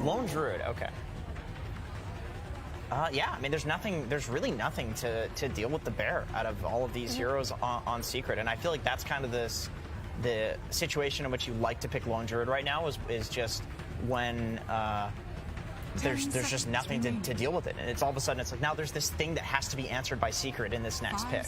Lone Druid, okay. Yeah, I mean, there's really nothing to deal with the bear out of all of these heroes on Secret, and I feel like that's kind of the situation in which you like to pick Lone Druid right now is just when there's just nothing to deal with it, and it's all of a sudden it's like now there's this thing that has to be answered by Secret in this next pick.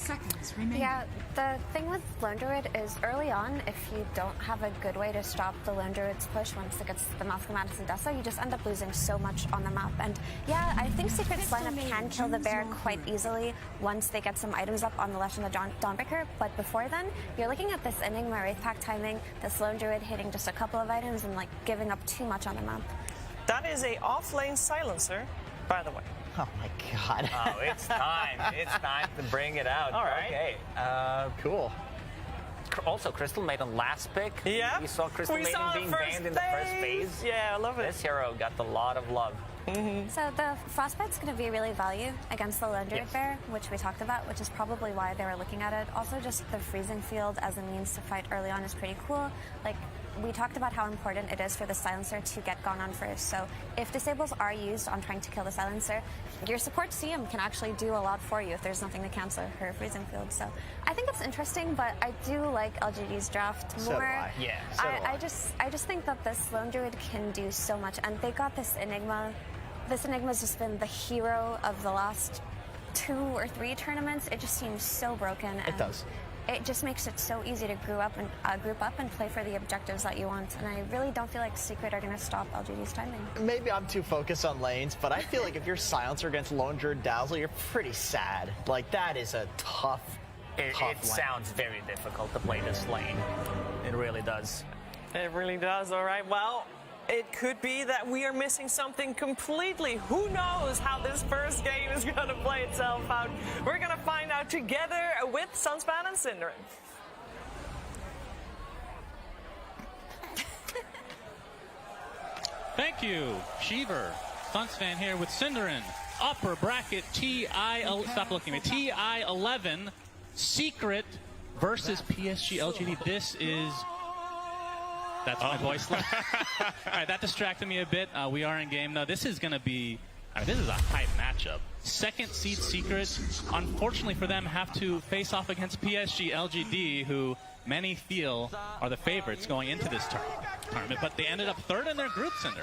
Yeah, the thing with Lone Druid is early on, if you don't have a good way to stop the Lone Druid's push once it gets the Malcolm Madison Dessa, you just end up losing so much on the map. And yeah, I think Secret's lineup can kill the bear quite easily once they get some items up on the left and the Dawnbreaker, but before then, you're looking at this Enigma Wraith Pack timing, this Lone Druid hitting just a couple of items and like giving up too much on the map. That is a off-lane silencer, by the way. Oh my god. Oh, it's time. It's time to bring it out. All right. Okay. Cool. Also, Crystal Maiden last pick. Yeah. We saw Crystal Maiden being banned in the first phase. Yeah, I love it. This hero got a lot of love. So the Frostbite's going to be really value against the Lone Druid bear, which we talked about, which is probably why they were looking at it. Also, just the freezing field as a means to fight early on is pretty cool. Like, we talked about how important it is for the silencer to get gone on first. So if disables are used on trying to kill the silencer, your support CM can actually do a lot for you if there's nothing to cancel her freezing field. So I think it's interesting, but I do like LGD's draft more. So do I. Yeah, so do I just think that this Lone Druid can do so much, and they got this Enigma. This Enigma's just been the hero of the last 2 or 3 tournaments. It just seems so broken. It does. It just makes it so easy to group up and play for the objectives that you want. And I really don't feel like Secret are going to stop LGD's timing. Maybe I'm too focused on lanes, but I feel like if you're Silencer against Lone Druid Dazzle, you're pretty sad. Like, that is a tough It sounds very difficult to play this lane. It really does. It really does. All right. Well, it could be that we are missing something completely. Who knows how this first game is going to play itself out? We're going to find out together with Sunspan and Synderen. Thank you, Sheever. Sunspan here with Synderen. Upper bracket stop looking at me. TI11 Secret versus PSG.LGD. This is... That's my voice line. All right, that distracted me a bit. We are in game. No, this is going to be... I mean, this is a hype matchup. Second seed Secret, unfortunately for them, have to face off against PSG.LGD, who many feel are the favorites going into this tournament. But they ended up third in their group, Cinder.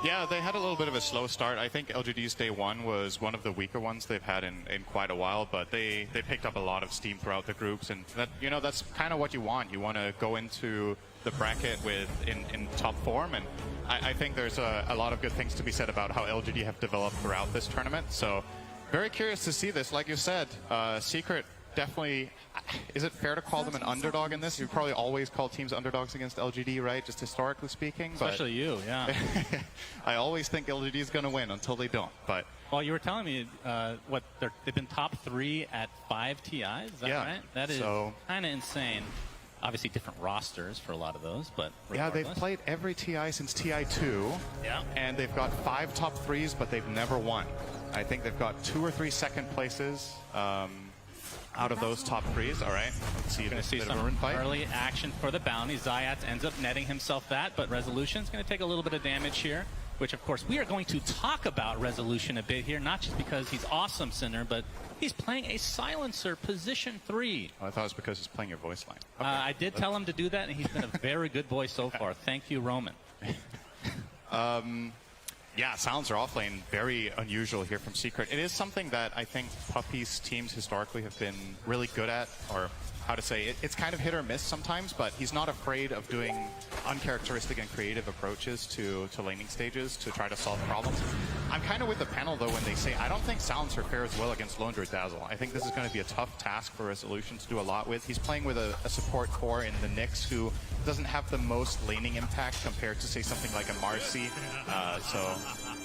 Yeah, they had a little bit of a slow start. I think LGD's day one was one of the weaker ones they've had in quite a while, but they picked up a lot of steam throughout the groups, and that, you know, that's kind of what you want. You want to go into the bracket with in top form, and I think there's a lot of good things to be said about how LGD have developed throughout this tournament. So very curious to see this. Like you said, Secret definitely, is it fair to call them an underdog in this? You probably always call teams underdogs against LGD, right? Just historically speaking. Especially you, yeah. I always think LGD is going to win until they don't. But well, you were telling me they've been top 3 at 5 TIs. Is that right? That is kind of insane. Obviously, different rosters for a lot of those, but regardless. Yeah, they've played every TI since TI2. Yeah. And they've got 5 top 3s, but they've never won. I think they've got 2 or 3 second places. Out of those top 3s, all right. Let's see, going to see some early action for the bounty. Zayat ends up netting himself that, but Resolution's going to take a little bit of damage here, which, of course, we are going to talk about Resolution a bit here, not just because he's awesome, Sinner, but he's playing a Silencer, position 3. Oh, I thought it was because he's playing your voice line. Okay. I did tell him to do that, and he's been a very good boy so far. Thank you, Roman. Yeah, Silencer offlane, very unusual here from Secret. It is something that I think Puppy's teams historically have been really good at, or how to say it. It's kind of hit or miss sometimes, but he's not afraid of doing uncharacteristic and creative approaches to laning stages to try to solve problems. I'm kind of with the panel, though, when they say I don't think Silencer fares well against Lone Druid Dazzle. I think this is going to be a tough task for Resolution to do a lot with. He's playing with a support core in the Nyx who doesn't have the most laning impact compared to, say, something like a Marcy. So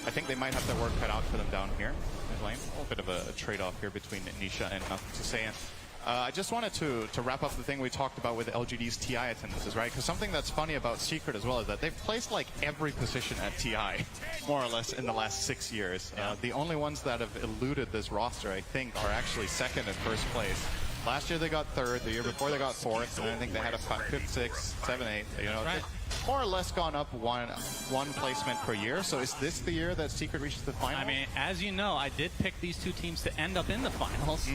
I think they might have their work cut out for them down here in lane. A little bit of a trade-off here between Nisha and Nothing to Say. I just wanted to wrap up the thing we talked about with LGD's TI attendances, right? Because something that's funny about Secret as well is that they've placed like every position at TI, more or less, in the last 6 years. The only ones that have eluded this roster, I think, are actually second and first place. Last year they got third, the year before they got fourth, and I think they had a 5th, 6th, 7th, 8th. You know, more or less gone up one placement per year. So is this the year that Secret reaches the final? I mean, as you know, I did pick these two teams to end up in the finals,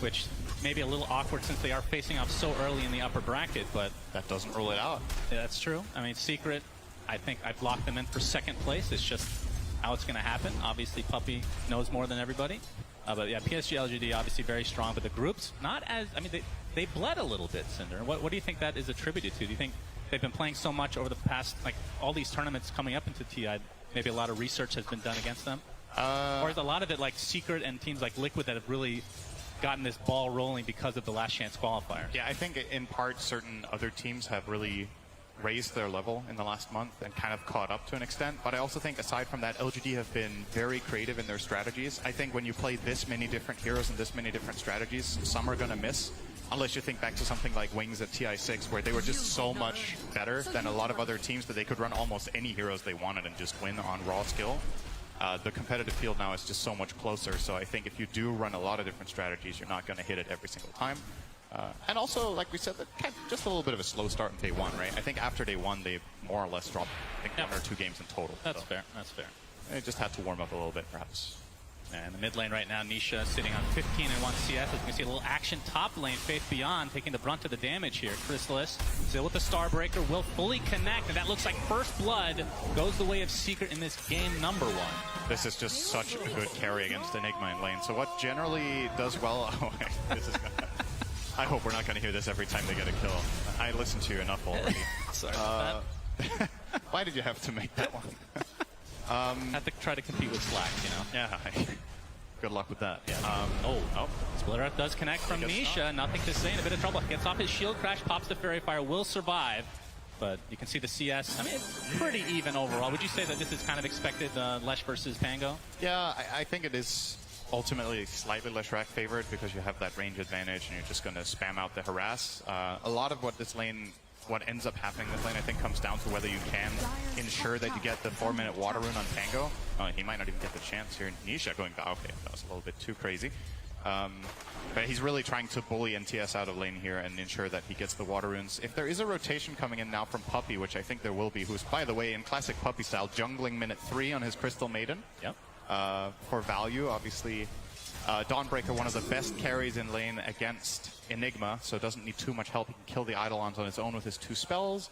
which may be a little awkward since they are facing off so early in the upper bracket, but that doesn't rule it out. Yeah, that's true. I mean, Secret, I think I've locked them in for second place. It's just how it's going to happen. Obviously, Puppey knows more than everybody. But yeah, PSG.LGD obviously very strong, but the groups not as, I mean, they bled a little bit, Cinder. What do you think that is attributed to? Do you think they've been playing so much over the past, like all these tournaments coming up into TI, maybe a lot of research has been done against them? Or is a lot of it like Secret and teams like Liquid that have really gotten this ball rolling because of the last chance qualifiers? Yeah, I think in part certain other teams have really raised their level in the last month and kind of caught up to an extent. But I also think aside from that, LGD have been very creative in their strategies. I think when you play this many different heroes and this many different strategies, some are going to miss. Unless you think back to something like Wings at TI6, where they were just so much better than a lot of other teams that they could run almost any heroes they wanted and just win on raw skill. The competitive field now is just so much closer. So I think if you do run a lot of different strategies, you're not going to hit it every single time. And also, like we said, just a little bit of a slow start in day one, right? I think after day one, they more or less dropped, I think, 1 or 2 games in total. That's fair. That's fair. They just had to warm up a little bit, perhaps. And the mid lane right now, Nisha sitting on 15 and 1 CS. As you can see, a little action top lane. Faith Beyond taking the brunt of the damage here. Chrysalis still with the Starbreaker, will fully connect, and that looks like first blood goes the way of Secret in this game number 1. This is just such a good carry against Enigma in lane. So what generally does well... Oh, this is gonna... I hope we're not going to hear this every time they get a kill. I listened to you enough already. Sorry about that. Why did you have to make that one? Have to try to compete with Slack, you know? Yeah. Good luck with that. Yeah. Splitter Up does connect from Nisha. Nothing to say, in a bit of trouble. Gets off his shield crash, pops the Fairy Fire, will survive. But you can see the CS. I mean, it's pretty even overall. Would you say that this is kind of expected, Lesh versus Pango? Yeah, I think it is ultimately slightly Leshrac favored because you have that range advantage and you're just going to spam out the harass. A lot of what ends up happening in this lane, I think, comes down to whether you can ensure that you get the 4-minute water rune on Pango. He might not even get the chance here. Nisha going back. Okay, that was a little bit too crazy. But he's really trying to bully NTS out of lane here and ensure that he gets the water runes. If there is a rotation coming in now from Puppey, which I think there will be, who's, by the way, in classic Puppey style, jungling minute 3 on his Crystal Maiden. Yep. For value, obviously, Dawnbreaker, one of the best carries in lane against Enigma, so doesn't need too much help. He can kill the Eidolons on his own with his 2 spells.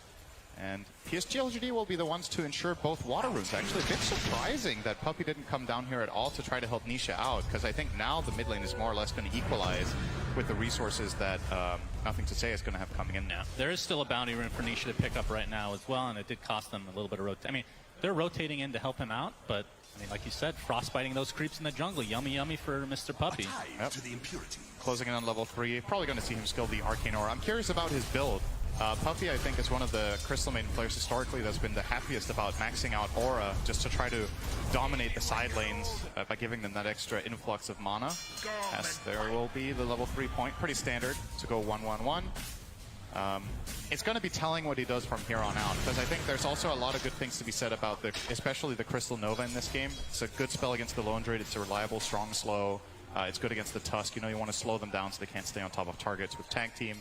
And PSG.LGD will be the ones to ensure both water runes. Actually, a bit surprising that Puppey didn't come down here at all to try to help Nisha out, because I think now the mid lane is more or less going to equalize with the resources that Nothing to Say is going to have coming in now. There is still a bounty rune for Nisha to pick up right now as well, and it did cost them a little bit of rotation. I mean, they're rotating in to help him out, but I mean, like you said, frostbiting those creeps in the jungle. Yummy, yummy for Mr. Puppey. Yep. Closing in on level 3. Probably going to see him skill the Arcane Aura. I'm curious about his build. Puppey, I think, is one of the Crystal Maiden players historically that's been the happiest about maxing out Aura just to try to dominate the side lanes by giving them that extra influx of mana. As there will be the level 3 point. Pretty standard to go 1-1-1. It's going to be telling what he does from here on out, because I think there's also a lot of good things to be said about especially the Crystal Nova in this game. It's a good spell against the Lone Druid. It's a reliable, strong slow. It's good against the Tusk. You know, you want to slow them down so they can't stay on top of targets with Tag Team.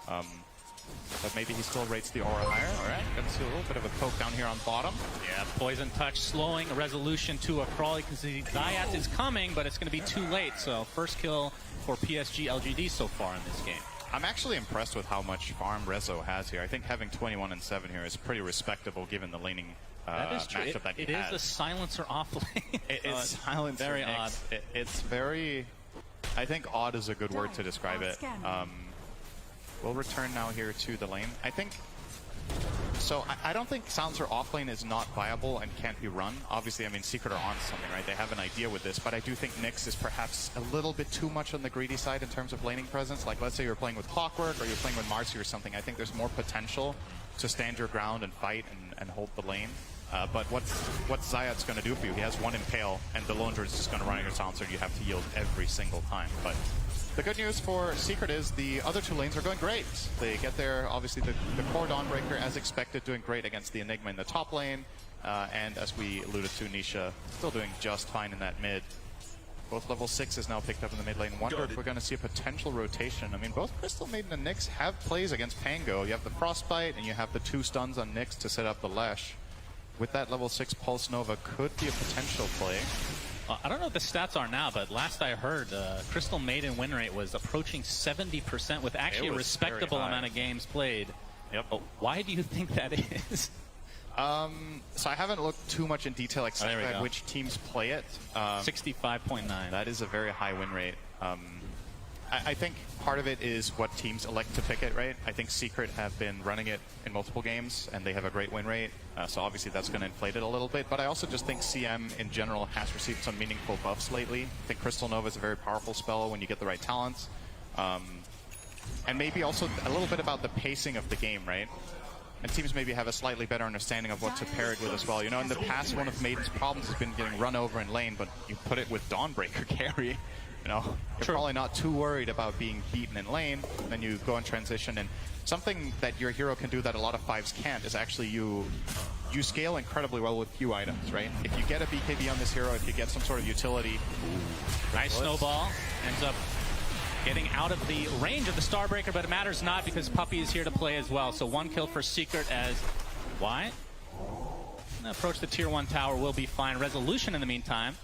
But maybe he still rates the Aura higher. All right, gonna see a little bit of a poke down here on bottom. Yeah, Poison Touch slowing a resolution to a crawl. You can see Zayat is coming, but it's going to be too late. So first kill for PSG.LGD so far in this game. I'm actually impressed with how much farm Rezo has here. I think having 21 and 7 here is pretty respectable given the laning matchup that he has. It is a silencer off lane. It is silencer. Very odd. It's very... I think odd is a good word to describe it. We'll return now here to the lane. I think... So I don't think silencer off lane is not viable and can't be run. Obviously, I mean, Secret are on something, right? They have an idea with this, but I do think Nyx is perhaps a little bit too much on the greedy side in terms of laning presence. Like, let's say you're playing with Clockwork or you're playing with Marcy or something. I think there's more potential to stand your ground and fight and hold the lane. But what's Zayat's going to do for you? He has 1 Impale, and the Lone Druid is just going to run your silencer, and you have to yield every single time. But the good news for Secret is the other 2 lanes are going great. They get there, obviously, the core Dawnbreaker, as expected, doing great against the Enigma in the top lane. And as we alluded to, Nisha still doing just fine in that mid. Both level 6 is now picked up in the mid lane. Wonder if we're going to see a potential rotation. I mean, both Crystal Maiden and Nyx have plays against Pango. You have the Frostbite, and you have the 2 stuns on Nyx to set up the Lesh. With that level 6 Pulse Nova could be a potential play. I don't know what the stats are now, but last I heard, Crystal Maiden win rate was approaching 70% with actually a respectable amount of games played. Yep. Oh, why do you think that is? So I haven't looked too much in detail except at which teams play it. 65.9. That is a very high win rate. I think part of it is what teams elect to pick it, right? I think Secret have been running it in multiple games, and they have a great win rate. So obviously that's going to inflate it a little bit. But I also just think CM in general has received some meaningful buffs lately. I think Crystal Nova is a very powerful spell when you get the right talents. And maybe also a little bit about the pacing of the game, right? And teams maybe have a slightly better understanding of what to pair it with as well. You know, in the past, one of Maiden's problems has been getting run over in lane, but you put it with Dawnbreaker carry. You know, you're probably not too worried about being beaten in lane. Then you go in transition, and something that your hero can do that a lot of 5s can't is actually you scale incredibly well with few items, right? If you get a BKB on this hero, if you get some sort of utility, nice snowball ends up getting out of the range of the Starbreaker, but it matters not because Puppey is here to play as well. So 1 kill for Secret as Wyatt. Approach the tier 1 tower will be fine. Resolution in the meantime.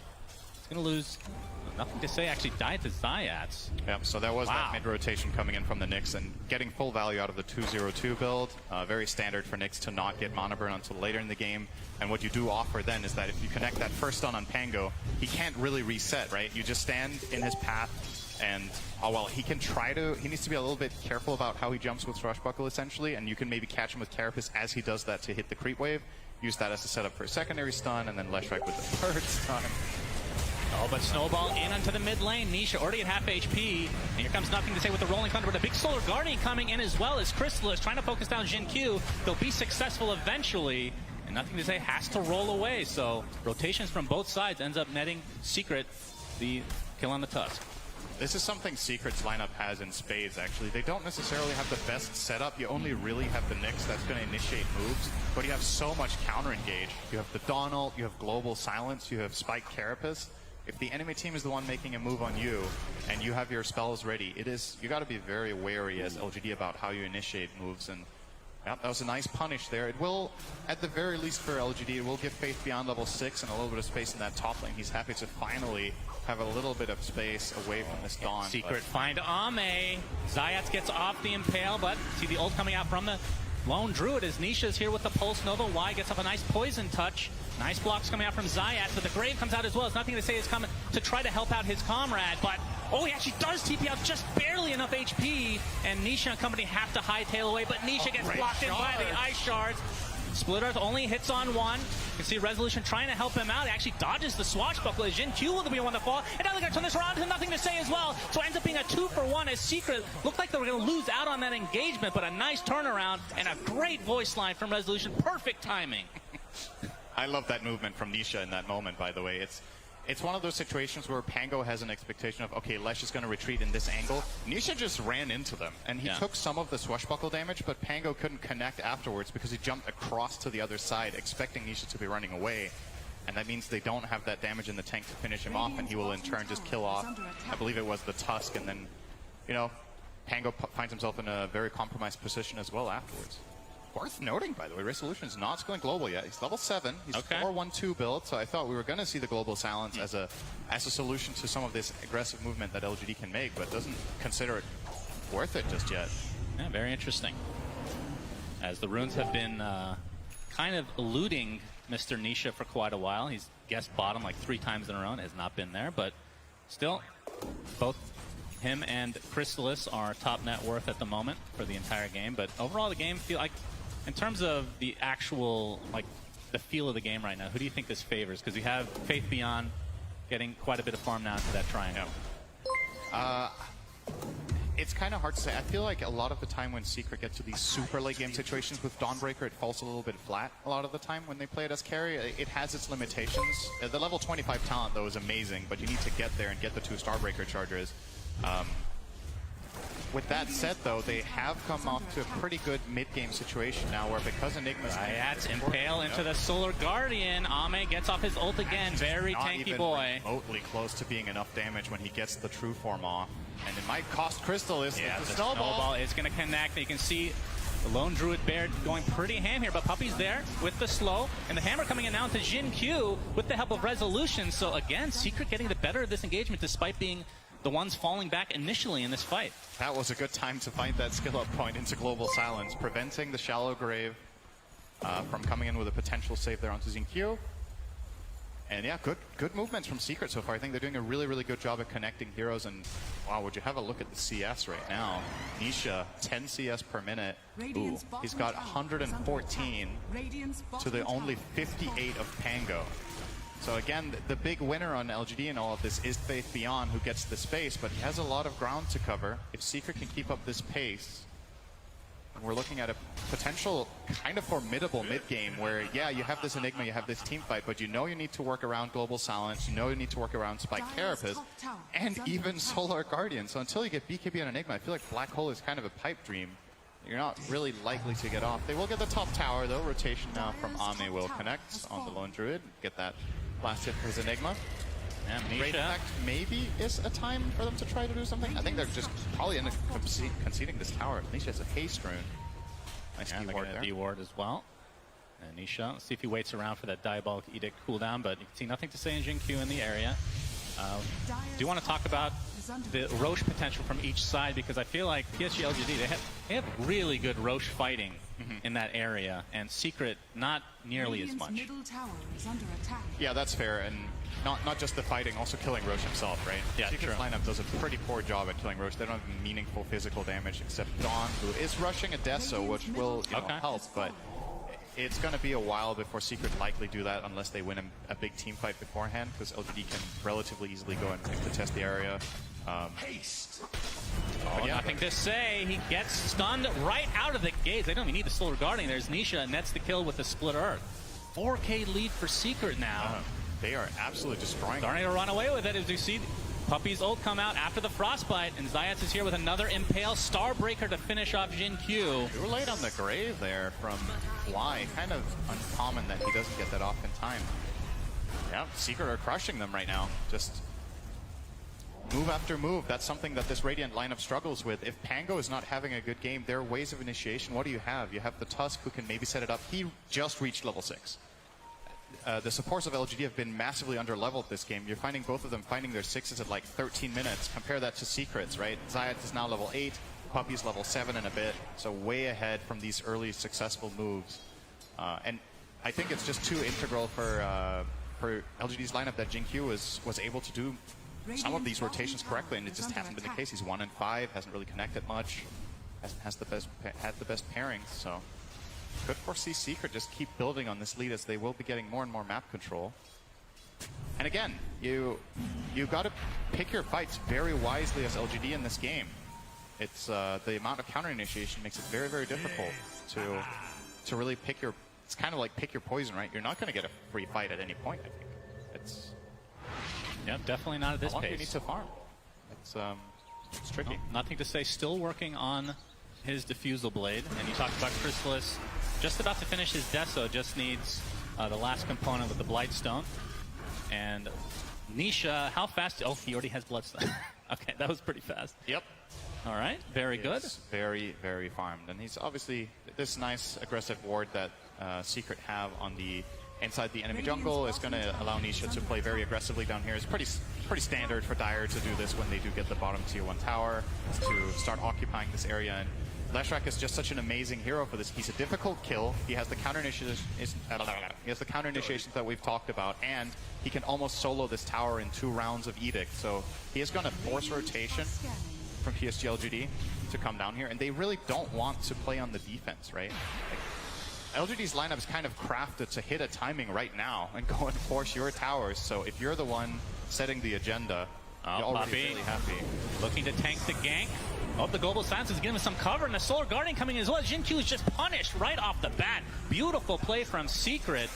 It's going to lose. Nothing to say, actually died to Zayats. Yep, so there was that mid-rotation coming in from the Nyx and getting full value out of the 2-0-2 build. Very standard for Nyx to not get mana burn until later in the game. And what you do offer then is that if you connect that first stun on Pango, he can't really reset, right? You just stand in his path and, he can try to, he needs to be a little bit careful about how he jumps with Swashbuckle essentially, and you can maybe catch him with Carapace as he does that to hit the creep wave. Use that as a setup for a secondary stun, and then Leshrac with the third stun. Oh, but Snowball in onto the mid lane. Nisha already at half HP. And here comes Nothing to Say with the Rolling Thunder, but a big Solar Guardian coming in as well as Crystal is trying to focus down Jin Q. They'll be successful eventually, and Nothing to Say has to roll away. So rotations from both sides ends up netting Secret the kill on the Tusk. This is something Secret's lineup has in spades, actually. They don't necessarily have the best setup. You only really have the Nyx that's going to initiate moves, but you have so much counter-engage. You have the Dawn ult, you have Global Silence, you have Spike Carapace. If the enemy team is the one making a move on you, and you have your spells ready, you got to be very wary as LGD about how you initiate moves. And yeah, that was a nice punish there. It will, at the very least for LGD, it will give Faith beyond level 6 and a little bit of space in that top lane. He's happy to finally have a little bit of space away from this Dawn. Secret find Ame. Zayats gets off the Impale, but see the ult coming out from the Lone Druid as Nisha's here with the Pulse Nova. Y gets up a nice poison touch. Nice blocks coming out from Zayat, but the Grave comes out as well. It's Nothing to Say is coming to try to help out his comrade, but he actually does TP out just barely enough HP, and Nisha and company have to hightail away, but Nisha gets blocked in by the Ice Shards. Split Earth only hits on one. You can see Resolution trying to help him out. He actually dodges the Swashbuckle as Jin Q will be one to fall. And now they're going to turn this around to Nothing to Say as well. So it ends up being a 2-for-1 as Secret looked like they were going to lose out on that engagement, but a nice turnaround and a great voice line from Resolution. Perfect timing. I love that movement from Nisha in that moment, by the way. It's one of those situations where Pango has an expectation of, okay, Lesh is going to retreat in this angle. Nisha just ran into them, and he took some of the Swashbuckle damage, but Pango couldn't connect afterwards because he jumped across to the other side, expecting Nisha to be running away. And that means they don't have that damage in the tank to finish him off, and he will in turn just kill off, I believe it was the Tusk, and then, Pango finds himself in a very compromised position as well afterwards. Worth noting, by the way, Resolution is not going global yet. He's level 7. He's 4-1-2 build, so I thought we were going to see the Global Silence as a solution to some of this aggressive movement that LGD can make, but doesn't consider it worth it just yet. Yeah, very interesting. As the runes have been kind of eluding Mr. Nisha for quite a while. He's guessed bottom like 3 times in a row and has not been there, but still, both him and Chrysalis are top net worth at the moment for the entire game. But overall, the game feel like, in terms of the actual, the feel of the game right now, who do you think this favors? Because we have Faith Beyond getting quite a bit of farm now into that triangle. It's kind of hard to say. I feel like a lot of the time when Secret gets to these super late game situations with Dawnbreaker, it falls a little bit flat a lot of the time when they play it as carry. It has its limitations. The level 25 talent, though, is amazing, but you need to get there and get the 2 Starbreaker chargers. with that said, though, they have come off to a pretty good mid-game situation now where because Enigma's... That's Impale into the Solar Guardian. Ame gets off his ult again. Very tanky boy. Remotely close to being enough damage when he gets the true form off. And it might cost Crystal the snowball. Is going to connect. You can see the Lone Druid Bear going pretty ham here, but Puppey's there with the slow. And the hammer coming in now to Jin Q with the help of Resolution. So again, Secret getting the better of this engagement despite being the ones falling back initially in this fight. That was a good time to find that skill up point into Global Silence, preventing the Shallow Grave from coming in with a potential save there onto Xinkyu. And yeah, good movements from Secret so far. I think they're doing a really, really good job at connecting heroes. And wow, would you have a look at the CS right now? Nisha, 10 CS per minute. Ooh, he's got 114 to the only 58 of Pango. So again, the big winner on LGD and all of this is Faith Beyond, who gets the space, but he has a lot of ground to cover. If Secret can keep up this pace, we're looking at a potential kind of formidable mid-game where, yeah, you have this Enigma, you have this team fight, but you know you need to work around Global Silence, you know you need to work around Spike Carapace, and even Solar Guardian. So until you get BKB on Enigma, I feel like Black Hole is kind of a pipe dream. You're not really likely to get off. They will get the top tower, though. Rotation now from Ame will connect on the Lone Druid, get that last hit for his Enigma. And Great Effect maybe is a time for them to try to do something. I think they're just probably end up conceding this tower. Nisha has a haste rune. Nice D-ward there. D-ward as well. And Nisha, let's see if he waits around for that Diabolic Edict cooldown, but you can see nothing to say in Jin Q in the area. Do you want to talk about the Roche potential from each side? Because I feel like PSG.LGD, they have really good Roche fighting in that area, and Secret not nearly as much. Yeah, that's fair, and not just the fighting, also killing Roche himself, right? Yeah, Secret's lineup does a pretty poor job at killing Roche. They don't have meaningful physical damage except Dawn, who is rushing a Deso, which will help, but it's going to be a while before Secret likely do that unless they win a big team fight beforehand, because LGD can relatively easily go and contest the area. Yeah, nothing to say. He gets stunned right out of the gates. They don't even need the Solar Guardian. There's Nisha, and that's the kill with the Split Earth. 4K lead for Secret now. They are absolutely destroying. Starting to run away with it as you see Puppey's ult come out after the Frostbite, and Zayats is here with another Impale Starbreaker to finish off Jin Q. They were late on the grave there from Fly. Kind of uncommon that he doesn't get that off in time. Yeah, Secret are crushing them right now. Just move after move. That's something that this Radiant lineup struggles with. If Pango is not having a good game, there are ways of initiation. What do you have? You have the Tusk, who can maybe set it up. He just reached level 6. The supports of LGD have been massively under-leveled this game. You're finding both of them finding their 6s at like 13 minutes. Compare that to Secrets, right? Zayat is now level 8, Puppey's level 7 and a bit, so way ahead from these early successful moves. And I think it's just too integral for LGD's lineup that Jin Q was able to do some of these rotations correctly, and it just hasn't been the case. He's 1 and 5, hasn't really connected much, hasn't had the best pairings, so could foresee Secret just keep building on this lead as they will be getting more and more map control. And again, you got to pick your fights very wisely as LGD in this game. It's the amount of counter initiation makes it very, very difficult to really pick your. It's kind of like pick your poison, right? You're not going to get a free fight at any point. I think it's. Yep, definitely not at this pace. How long do you need to farm? It's tricky. Well, nothing to say. Still working on his Diffusal Blade, and you talked about Chrysalis. Just about to finish his Deso, just needs the last component with the Blightstone. And Nisha, how fast? Oh, he already has Bloodstone. Okay, that was pretty fast. Yep. All right, very good. Very, very farmed. And he's obviously this nice aggressive ward that Secret have on the inside the enemy jungle is going to allow Nisha to play very aggressively down here. It's pretty standard for Dire to do this when they do get the bottom tier 1 tower, to start occupying this area. And Leshrac is just such an amazing hero for this. He's a difficult kill. He has the counter initiations that we've talked about, and he can almost solo this tower in 2 rounds of Edict. So he is going to force rotation from PSG.LGD to come down here, and they really don't want to play on the defense, right? Like, LGD's lineup is kind of crafted to hit a timing right now and go and force your towers. So if you're the one setting the agenda, you're already really happy. Looking to tank the gank. Oh, the Global Silence is giving him some cover, and the Solar Guardian coming in as well. Jin Q is just punished right off the bat. Beautiful play from Secret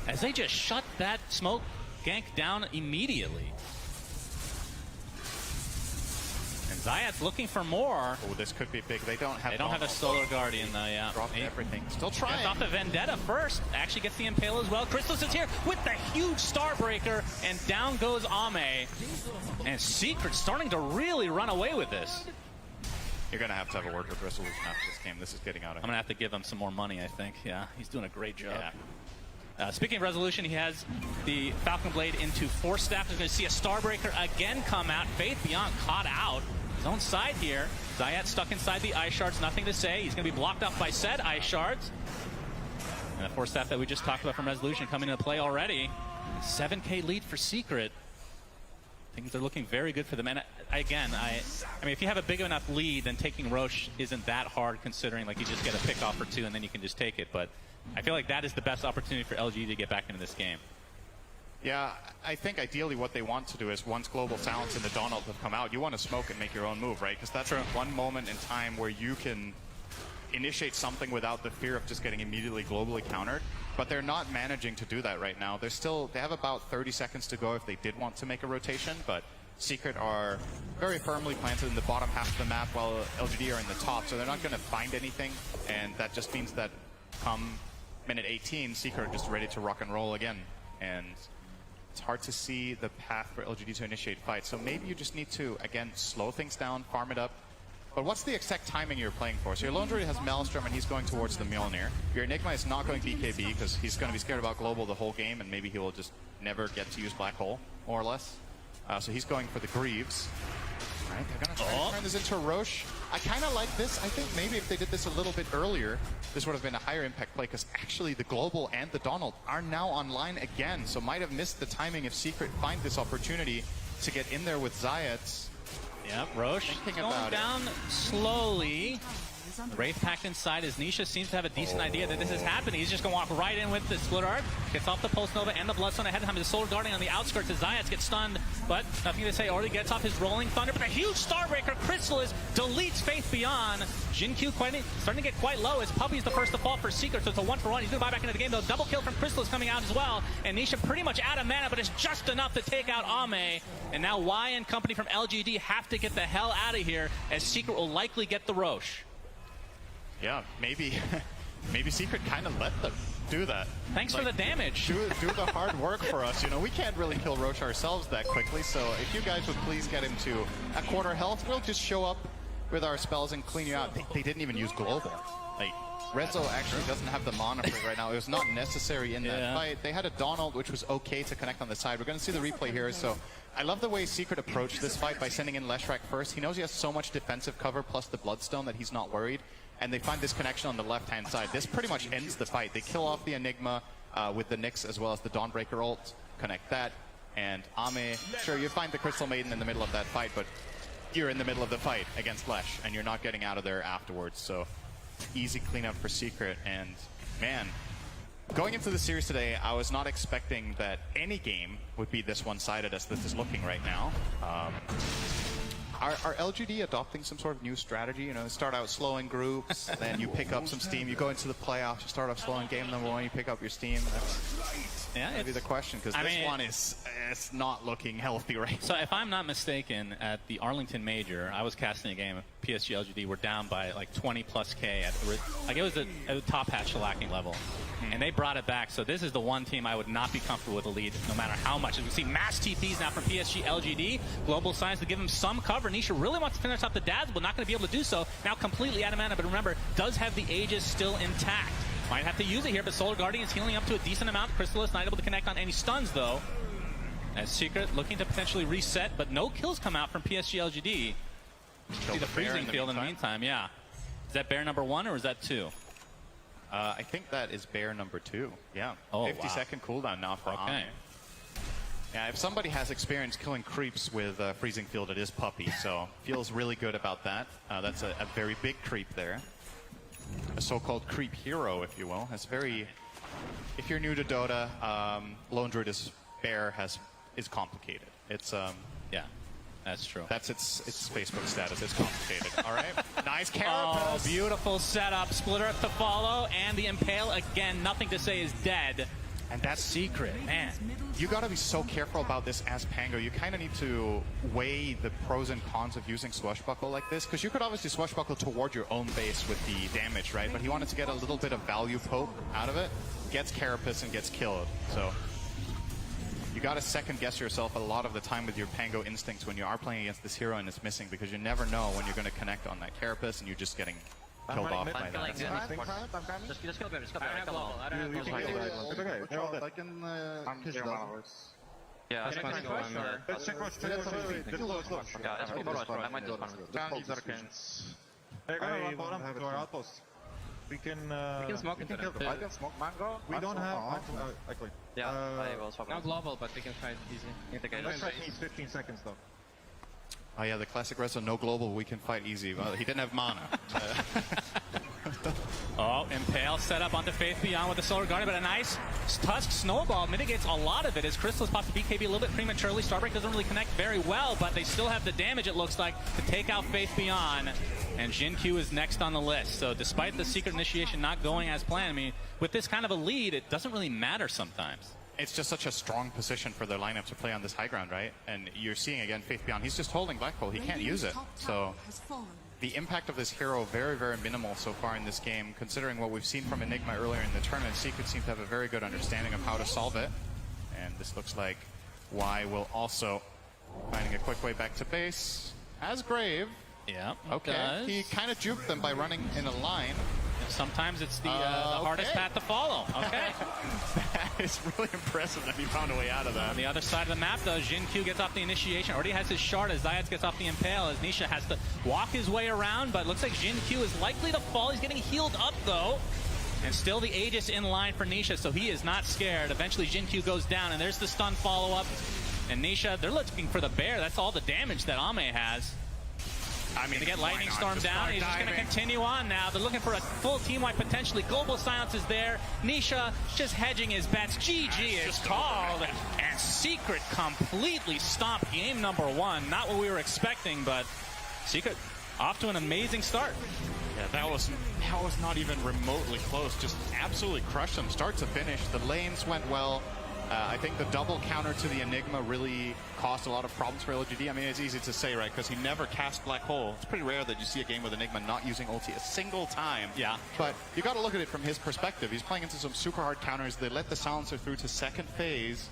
as they just shut that smoke gank down immediately. And Zayat's looking for more. Oh, this could be big. They don't have a Solar Guardian though, yeah. Dropped everything. Still trying. Gets off the Vendetta first. Actually gets the Impale as well. Crystallis is here with the huge Starbreaker, and down goes Ame. And Secret starting to really run away with this. You're going to have a word with Resolution after this game. This is getting out of hand. I'm going to have to give him some more money, I think. Yeah, he's doing a great job. Yeah. Speaking of Resolution, he has the Falcon Blade into Force Staff. He's going to see a Starbreaker again come out. Faith Beyond caught out. His own side here. Zayat stuck inside the Ice Shards. Nothing to say. He's going to be blocked up by said Ice Shards. And the Force Staff that we just talked about from Resolution coming into play already. 7K lead for Secret. Things are looking very good for them. And again, I mean, if you have a big enough lead, then taking Roche isn't that hard, considering like you just get a pick off or two and then you can just take it. But I feel like that is the best opportunity for LG to get back into this game. Yeah, I think ideally what they want to do is once Global Silence and the Donald have come out, you want to smoke and make your own move, right? Because that's one moment in time where you can initiate something without the fear of just getting immediately globally countered. But they're not managing to do that right now. They have about 30 seconds to go if they did want to make a rotation, but Secret are very firmly planted in the bottom half of the map while LGD are in the top, so they're not going to find anything, and that just means that come minute 18, Secret are just ready to rock and roll again. And it's hard to see the path for LGD to initiate fights, so maybe you just need to, again, slow things down, farm it up. But what's the exact timing you're playing for? So your Lone Druid has Maelstrom and he's going towards the Mjolnir. Your Enigma is not going BKB because he's going to be scared about Global the whole game and maybe he will just never get to use Black Hole, more or less. So he's going for the Greaves. All right, they're going to try and turn this into a Roche. I kind of like this. I think maybe if they did this a little bit earlier, this would have been a higher impact play because actually the Global and the Donald are now online again. So might have missed the timing if Secret find this opportunity to get in there with Zayat. Yep, Roche going down slowly. Wraith packed inside. His Nisha seems to have a decent idea that this is happening. He's just going to walk right in with the Split Art. Gets off the Pulse Nova and the Bloodstone ahead of him. The Solar Guardian on the outskirts. His Zayats get stunned, but nothing to say. Already gets off his Rolling Thunder, but a huge Starbreaker. Crystallis deletes Faith Beyond. Jin-Q starting to get quite low as Puppy's the first to fall for Secret, so it's a 1-for-1. He's going to buy back into the game, though. Double kill from Crystallis coming out as well. And Nisha pretty much out of mana, but it's just enough to take out Ame. And now Y and company from LGD have to get the hell out of here as Secret will likely get the Roche. Yeah, maybe Secret kind of let them do that. Thanks for the damage. Do the hard work for us. You know, we can't really kill Roche ourselves that quickly, so if you guys would please get him to a quarter health, we'll just show up with our spells and clean you out. They didn't even use Global. Like, Rezo actually doesn't have the mana for it right now. It was not necessary in that fight. They had a Donald, which was okay to connect on the side. We're going to see the replay here, so I love the way Secret approached this fight by sending in Leshrac first. He knows he has so much defensive cover plus the Bloodstone that he's not worried. And they find this connection on the left-hand side. This pretty much ends the fight. They kill off the Enigma with the Nyx as well as the Dawnbreaker ult. Connect that. And Ame, sure, you find the Crystal Maiden in the middle of that fight, but you're in the middle of the fight against Lesh, and you're not getting out of there afterwards. So easy cleanup for Secret. And man, going into the series today, I was not expecting that any game would be this one-sided as this is looking right now. Are LGD adopting some sort of new strategy? You know, start out slow in groups, then you pick up some steam, you go into the playoffs, you start off slow in game number one, you pick up your steam. That's maybe the question, because this one is it's not looking healthy right now. So if I'm not mistaken, at the Arlington Major, I was casting a game of PSG.LGD. We're down by like 20 plus K. Like it was at a top hat shellacking level. And they brought it back, so this is the one team I would not be comfortable with a lead, no matter how much. As we see mass TPs now from PSG.LGD. Global Science to give him some cover. Nisha really wants to finish off the Dazzle, not going to be able to do so. Now completely out of mana, but remember, does have the Aegis still intact. Might have to use it here, but Solar Guardian is healing up to a decent amount. Crystallis not able to connect on any stuns, though. As Secret looking to potentially reset, but no kills come out from PSG.LGD. See the freezing field in the meantime, yeah. Is that bear number 1 or is that 2? I think that is bear number 2. Yeah. Oh, 50-second cooldown now for Ame. Yeah, if somebody has experience killing creeps with freezing field, it is Puppy. So feels really good about that. That's a very big creep there. A so-called creep hero, if you will. That's very. If you're new to Dota, Lone Druid bear is complicated. It's yeah. That's true. That's its Facebook status. It's complicated. All right. Nice carapace. Oh, beautiful setup. Split Earth to follow, and the Impale again. Nothing to say is dead. And that's Secret, man. You got to be so careful about this as Pango. You kind of need to weigh the pros and cons of using Swashbuckle like this, because you could obviously Swashbuckle toward your own base with the damage, right? But he wanted to get a little bit of value poke out of it, gets Carapace and gets killed. So you got to second guess yourself a lot of the time with your Pango instincts when you are playing against this hero and it's missing, because you never know when you're going to connect on that Carapace and you're just getting killed off by that. Just kill bear, just kill bear. I have global. I don't have global. It's okay. They're all dead. I can push them. Yeah, I think Let's check watch. It's low, it's low. Yeah, let's go for I might just farm. Down these arcanes. They're gonna run bottom to our outpost. We can smoke into them. I can smoke mango. We don't have actually. Yeah, I will swap. Not global, but we can fight easy. Let's fight needs 15 seconds though. Oh yeah, the classic Rezo, no global, we can fight easy. Well, he didn't have mana. Oh, Impale set up onto Faith Beyond with the Solar Guardian, but a nice Tusk Snowball mitigates a lot of it as Crystallis pops the BKB a little bit prematurely. Starbreak doesn't really connect very well, but they still have the damage, it looks like, to take out Faith Beyond. And Jin-Q is next on the list. So despite the secret initiation not going as planned, I mean, with this kind of a lead, it doesn't really matter sometimes. It's just such a strong position for their lineup to play on this high ground, right? And you're seeing, again, Faith Beyond. He's just holding Black Hole. He can't use it. So the impact of this hero very, very minimal so far in this game, considering what we've seen from Enigma earlier in the tournament. Secret seems to have a very good understanding of how to solve it. And this looks like Y will also finding a quick way back to base. Has Grave. Yeah, okay. He kind of juked them by running in a line. Sometimes it's the hardest path to follow. Okay. That is really impressive that he found a way out of that. On the other side of the map, though, Jin-Q gets off the initiation. Already has his shard as Zayats gets off the Impale, as Nisha has to walk his way around, but looks like Jin-Q is likely to fall. He's getting healed up, though. And still the Aegis in line for Nisha, so he is not scared. Eventually, Jin-Q goes down, and there's the stun follow-up. And Nisha, they're looking for the bear. That's all the damage that Ame has. I mean, to get Lightning Storm down, he's just going to continue on now. They're looking for a full team wipe potentially. Global Silence is there. Nisha just hedging his bets. GG is called. And Secret completely stomped game number 1. Not what we were expecting, but Secret off to an amazing start. Yeah, that was not even remotely close. Just absolutely crushed them start to finish. The lanes went well. I think the double counter to the Enigma really caused a lot of problems for LGD. I mean, it's easy to say, right, because he never cast Black Hole. It's pretty rare that you see a game with Enigma not using ulti a single time. Yeah. But you got to look at it from his perspective. He's playing into some super hard counters. They let the Silencer through to second phase.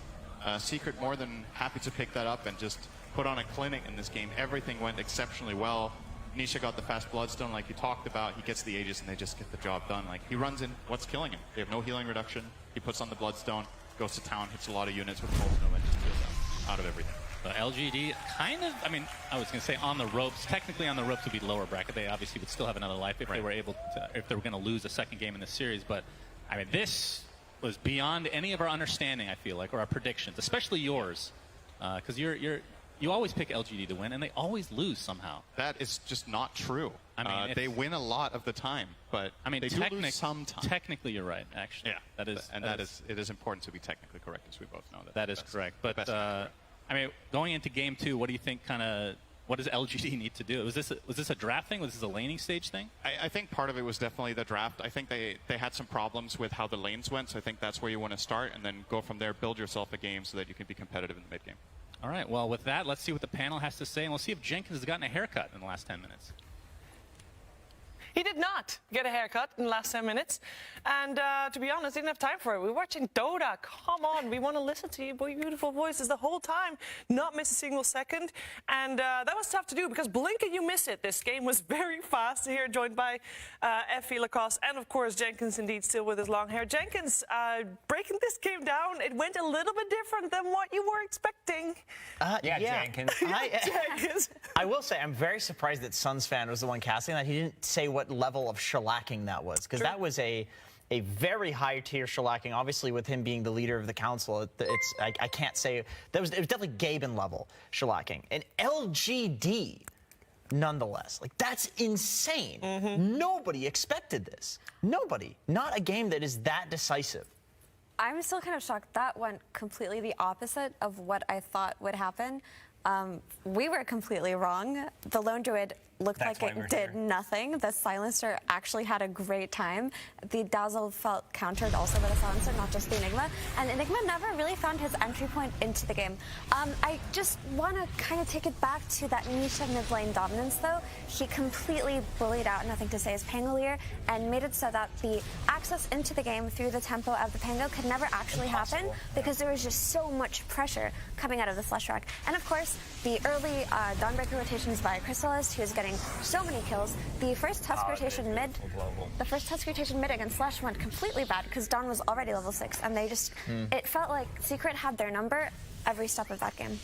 Secret more than happy to pick that up and just put on a clinic in this game. Everything went exceptionally well. Nisha got the fast Bloodstone like you talked about. He gets the Aegis and they just get the job done. Like, he runs in, what's killing him? They have no healing reduction. He puts on the Bloodstone, goes to town, hits a lot of units with Pulse Nova, and just kills them out of everything. The LGD kind of, I mean, I was going to say on the ropes. Technically on the ropes would be lower bracket. They obviously would still have another life if they were able to, if they were going to lose a second game in the series. But, I mean, this was beyond any of our understanding, I feel like, or our predictions, especially yours. Because you always pick LGD to win, and they always lose somehow. That is just not true. I mean, they win a lot of the time, but I mean, they do lose sometimes. Technically, you're right, actually. Yeah, that is, it is important to be technically correct, as we both know. That is correct. But I mean, going into game 2, what do you think? What does LGD need to do? Was this a draft thing? Was this a laning stage thing? I think part of it was definitely the draft. I think they had some problems with how the lanes went, so I think that's where you want to start, and then go from there, build yourself a game so that you can be competitive in the mid game. All right, well, with that, let's see what the panel has to say, and we'll see if Jenkins has gotten a haircut in the last 10 minutes. He did not get a haircut in the last 10 minutes. And to be honest, didn't have time for it. We're watching Dota. Come on, we want to listen to your beautiful voices the whole time, not miss a single second. And that was tough to do because blink and you miss it. This game was very fast here, joined by Effie Lacoste and, of course, Jenkins, indeed, still with his long hair. Jenkins, breaking this game down, it went a little bit different than what you were expecting. Jenkins. Jenkins. I will say I'm very surprised that Suns fan was the one casting that. He didn't say what level of shellacking that was, because that was a very high tier shellacking. Obviously, with him being the leader of the council, I can't say it was definitely Gaben level shellacking. And LGD, nonetheless, like, that's insane. Nobody expected this. Nobody. Not a game that is that decisive. I'm still kind of shocked. That went completely the opposite of what I thought would happen. We were completely wrong. The Lone Druid looked That's like why we're it did here. nothing. The silencer actually had a great time. The Dazzle felt countered also by the silencer, not just the Enigma. And Enigma never really found his entry point into the game. I just want to kind of take it back to that Nisha mid lane dominance, though. He completely bullied out Nothing to Say's Pangolier and made it so that the access into the game through the tempo of the Pango could never actually happen because there was just so much pressure coming out of the Slush Rack. And of course, the early Dawnbreaker rotations by Crystalist, he was getting so many kills. The first Tusk rotation mid, against Slush went completely bad because Dawn was already level 6, and they just, it felt like Secret had their number every step of that game.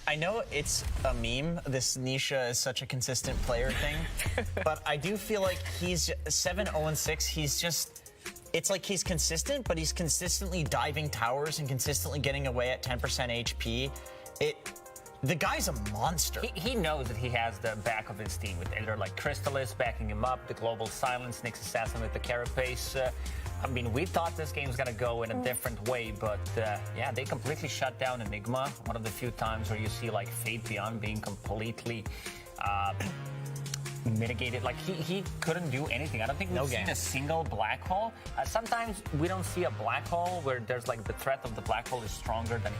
I know it's a meme, this Nisha is such a consistent player thing, but I do feel like he's 7-0-6, he's just, it's like he's consistent, but he's consistently diving towers and consistently getting away at 10% HP. The guy's a monster. He knows that he has the back of his team with either like Crystallis backing him up, the Global Silence, Nyx Assassin with the Carapace. I mean, we thought this game's gonna go in a different way, but yeah, they completely shut down Enigma. One of the few times where you see like Fate Beyond being completely mitigated. Like he couldn't do anything. I don't think we've seen a single black hole. Sometimes we don't see a black hole where there's like the threat of the black hole is stronger than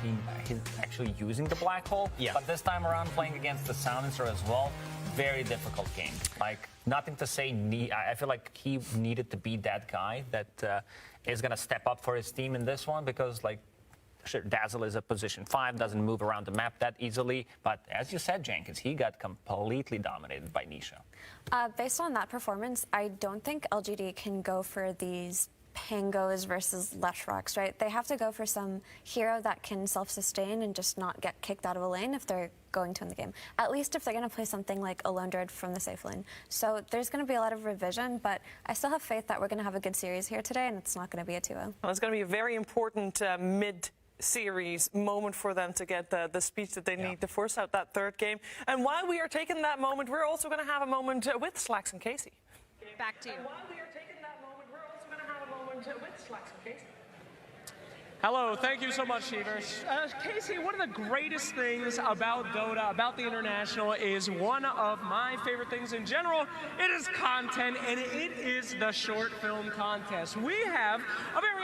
he's actually using the black hole. Yeah. But this time around, playing against the Silencer as well, very difficult game. Like Nothing to Say. I feel like he needed to be that guy that is gonna step up for his team in this one, because like. Sure, Dazzle is a position 5, doesn't move around the map that easily. But as you said, Jenkins, he got completely dominated by Nisha. Based on that performance, I don't think LGD can go for these Pangos versus Lush Rocks, right? They have to go for some hero that can self-sustain and just not get kicked out of a lane if they're going to win the game. At least if they're going to play something like Alone Druid from the safe lane. So there's going to be a lot of revision, but I still have faith that we're going to have a good series here today, and it's not going to be a 2-0. Well, it's going to be a very important mid-series moment for them to get the speed that they need to force out that third game. And while we are taking that moment, we're also going to have a moment with Slacks and Casey. Back to you. And while we are taking that moment, we're also going to have a moment with Slacks and Casey. Hello, thank you so much, Shivers. Casey, one of the greatest things about Dota, about the International, is one of my favorite things in general. It is content, and it is the short film contest. We have a very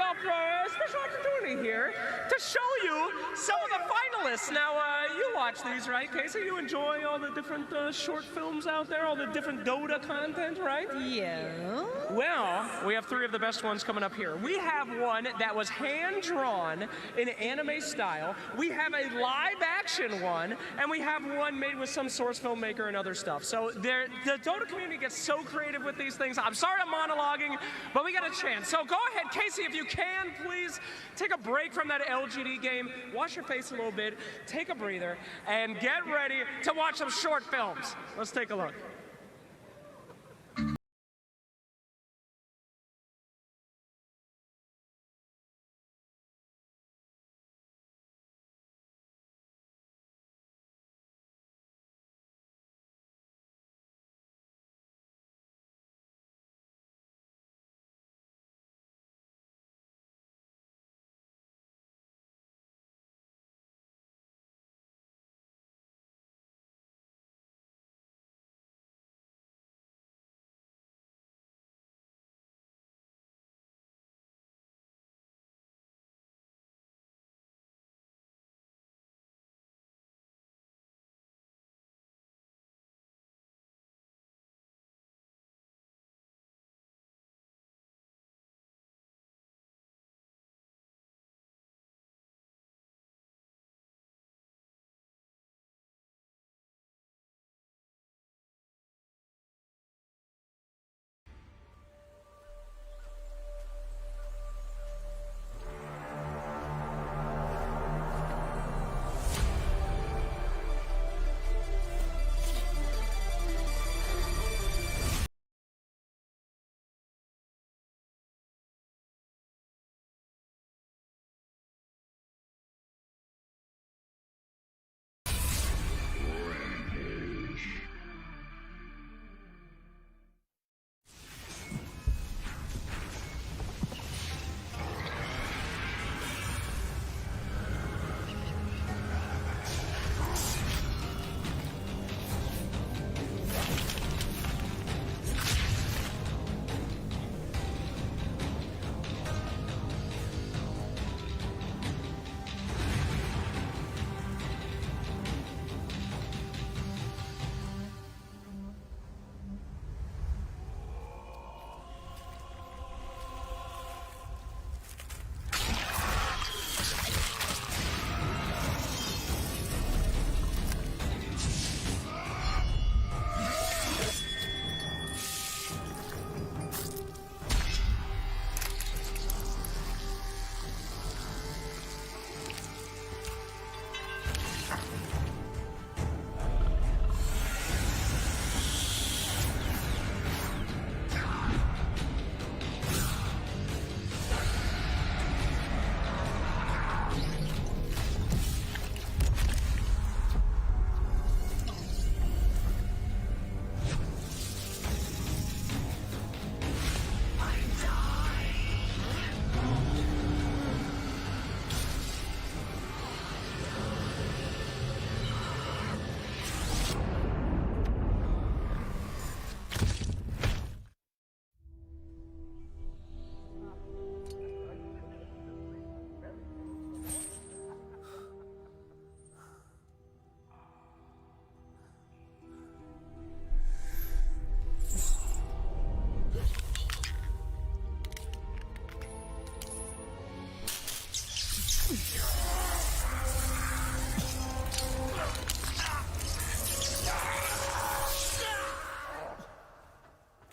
special opportunity here to show you some of the finalists. Now, you watch these, right, Casey? You enjoy all the different short films out there, all the different Dota content, right? Yeah. Well, we have 3 of the best ones coming up here. We have one that was hand-drawn in anime style. We have a live-action one, and we have one made with some source filmmaker and other stuff. So the Dota community gets so creative with these things. I'm sorry I'm monologuing, but we got a chance. So go ahead, Casey, if you can, please take a break from that LGD game, wash your face a little bit, take a breather, and get ready to watch some short films. Let's take a look.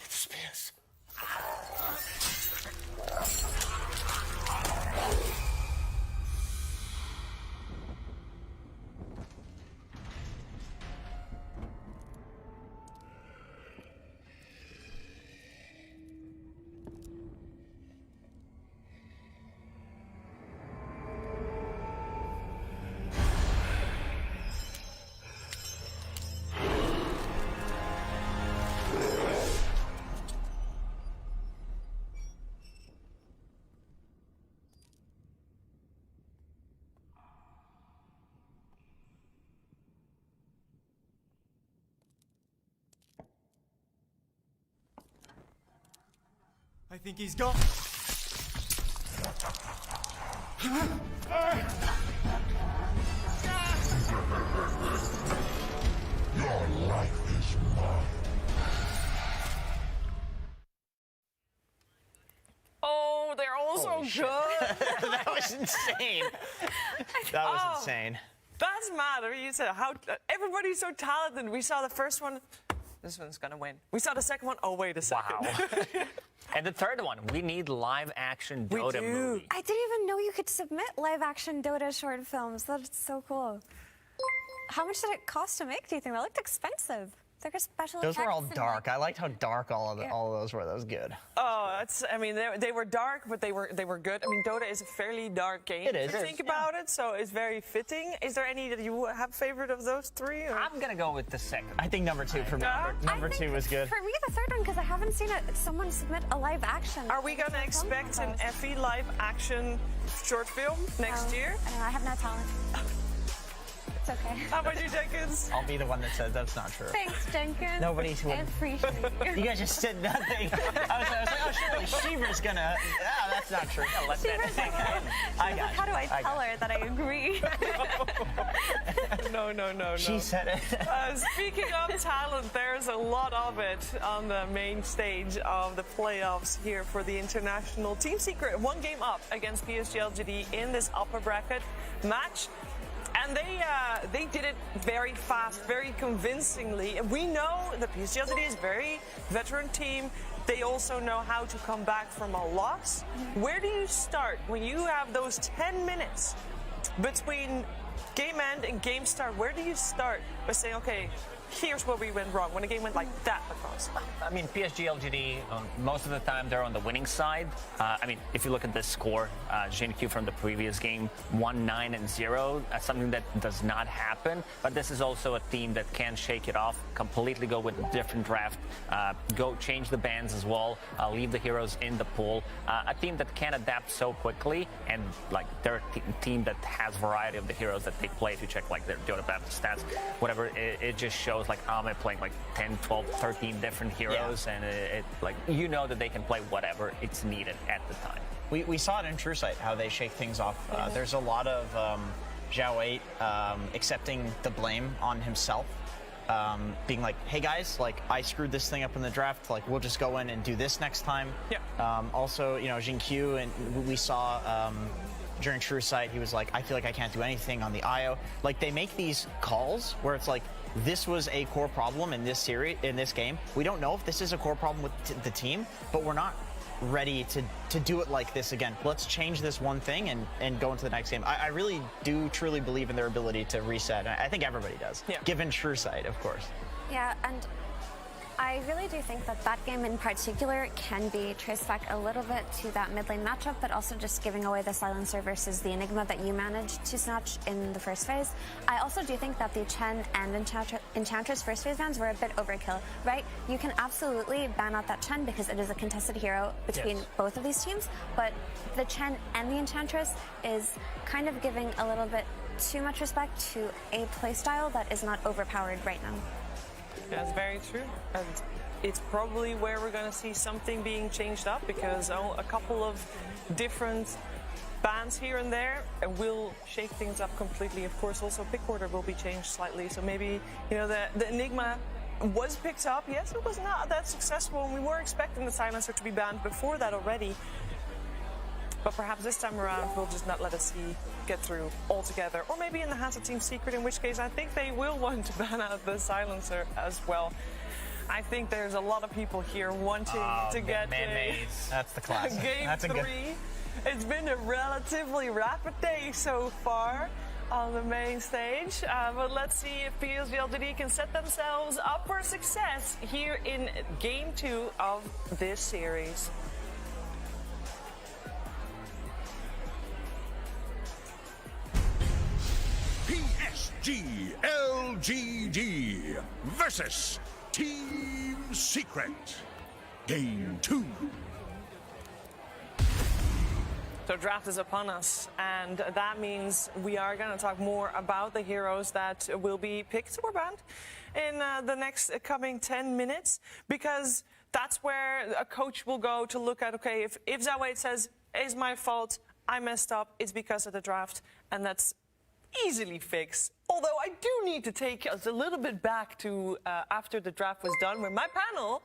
Spears. I think he's gone. Your life is mine. Oh, they're all so good. That was insane. That was insane. That's mad. I mean, you said how everybody's so talented. We saw the first one. This one's gonna win. We saw the second one. Oh, wait a second. Wow. And the third one, we need live action Dota movie. I didn't even know you could submit live action Dota short films. That's so cool. How much did it cost to make, do you think? That looked expensive. They're special Those were all effects and, dark. I liked how dark all of those were. That was good. Oh, I mean, they were dark, but they were good. I mean, Dota is a fairly dark game. It is. If you think about it, so it's very fitting. Is there any that you have favorite of those three? Or? I'm gonna go with the second. I think number two for me. Number two was good. For me, the third one, because I haven't seen someone submit a live action. Are we gonna expect an Effie live action short film next year? I have no talent. It's okay. How about you, Jenkins? I'll be the one that says that's not true. Thanks, Jenkins. Nobody's I appreciate you. You guys just said nothing. I was like, oh, surely Shiver's gonna. No, that's not true. Yeah, let that thing happen. How do I tell her that I agree? No. She said it. Speaking of talent, there's a lot of it on the main stage of the playoffs here for the International Team Secret. One game up against PSG.LGD in this upper bracket match. And they did it very fast, very convincingly. We know the PSG.LGD is a very veteran team. They also know how to come back from a loss. Where do you start when you have those 10 minutes between game end and game start? Where do you start by saying, okay, here's where we went wrong, when a game went like that across? I mean, PSG.LGD, most of the time they're on the winning side. I mean, if you look at this score, GNQ from the previous game, 1-9-0, something that does not happen. But this is also a team that can shake it off, completely go with a different draft, go change the bans as well, leave the heroes in the pool. A team that can adapt so quickly, and like they're a team that has variety of the heroes that they play. If you check like their Dota stats, whatever, it just shows like Ame playing like 10, 12, 13 different heroes, and it like you know that they can play whatever it's needed at the time. We saw it in True Sight how they shake things off. There's a lot of Zhao 8 accepting the blame on himself, being like, hey guys, like I screwed this thing up in the draft, like we'll just go in and do this next time. Also, you know, Jin-Q, and we saw during True Sight, he was like, I feel like I can't do anything on the IO. Like they make these calls where it's like, this was a core problem in this series, in this game. We don't know if this is a core problem with the team, but we're not ready to do it like this again. Let's change this one thing and go into the next game. I really do truly believe in their ability to reset. I think everybody does, given True Sight, of course. Yeah, and I really do think that that game in particular can be traced back a little bit to that mid lane matchup, but also just giving away the Silencer versus the Enigma that you managed to snatch in the first phase. I also do think that the Chen and Enchantress first phase bans were a bit overkill, right? You can absolutely ban out that Chen because it is a contested hero between both of these teams, but the Chen and the Enchantress is kind of giving a little bit too much respect to a playstyle that is not overpowered right now. That's very true. And it's probably where we're going to see something being changed up, because a couple of different bans here and there will shake things up completely. Of course, also pick order will be changed slightly. So maybe, you know, the Enigma was picked up. Yes, it was not that successful, and we were expecting the Silencer to be banned before that already. But perhaps this time around, we'll just not let us get through altogether. Or maybe in the hands of Team Secret, in which case I think they will want to ban out the silencer as well. I think there's a lot of people here wanting to get That's the classic. Game That's 3. It's been a relatively rapid day so far on the main stage, but let's see if PSG.LGD can set themselves up for success here in Game 2 of this series. PSG.LGD versus Team Secret. Game 2. So draft is upon us, and that means we are going to talk more about the heroes that will be picked or banned in the next coming 10 minutes, because that's where a coach will go to look at, okay, if Zawade says, it's my fault, I messed up, it's because of the draft, and that's easily fixed. Although I do need to take us a little bit back to after the draft was done, where my panel,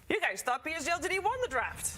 you guys thought PSG.LGD won the draft.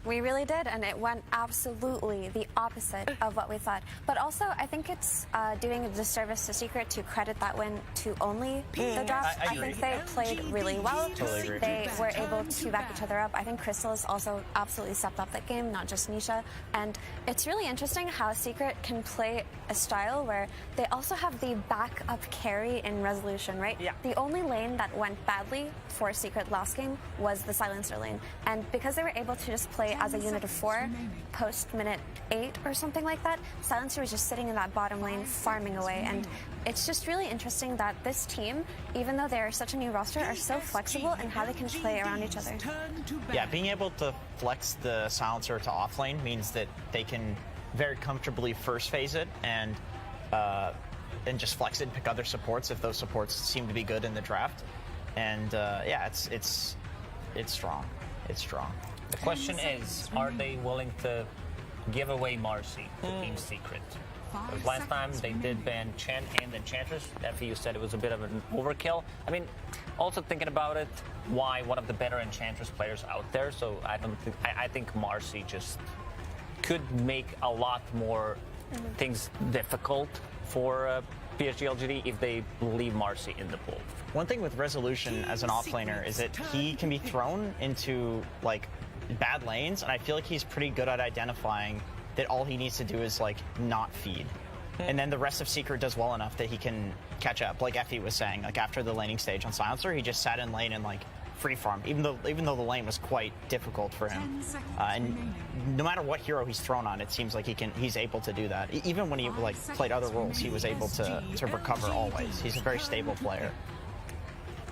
We really did, and it went absolutely the opposite of what we thought. But also, I think it's doing a disservice to Secret to credit that win to only the draft. I think they played really well. Totally agree. They were able to back each other up. I think Crystal has also absolutely stepped up that game, not just Nisha. And it's really interesting how Secret can play a style where they also have the backup carry in Resolution, right? Yeah. The only lane that went badly for Secret last game was the Silencer lane. And because they were able to just play as a unit of 4 post minute 8 or something like that, Silencer was just sitting in that bottom lane farming away. And it's just really interesting that this team, even though they're such a new roster, are so flexible in how they can play around each other. Yeah, being able to flex the silencer to off lane means that they can very comfortably first phase it and just flex it and pick other supports if those supports seem to be good in the draft. And yeah, it's strong. It's strong. The question is, are they willing to give away Marcy to Team Secret? Because last time they did ban Chen and Enchantress. FEU said it was a bit of an overkill. I mean, also thinking about it, why one of the better Enchantress players out there? So I think Marcy just could make a lot more things difficult for PSG.LGD if they leave Marcy in the pool. One thing with Resolution as an offlaner is that he can be thrown into like bad lanes, and I feel like he's pretty good at identifying that all he needs to do is like not feed. And then the rest of Secret does well enough that he can catch up. Like Effie was saying, like after the laning stage on Silencer, he just sat in lane and like free farm, even though the lane was quite difficult for him. And no matter what hero he's thrown on, it seems like he's able to do that. Even when he like played other roles, he was able to recover always. He's a very stable player.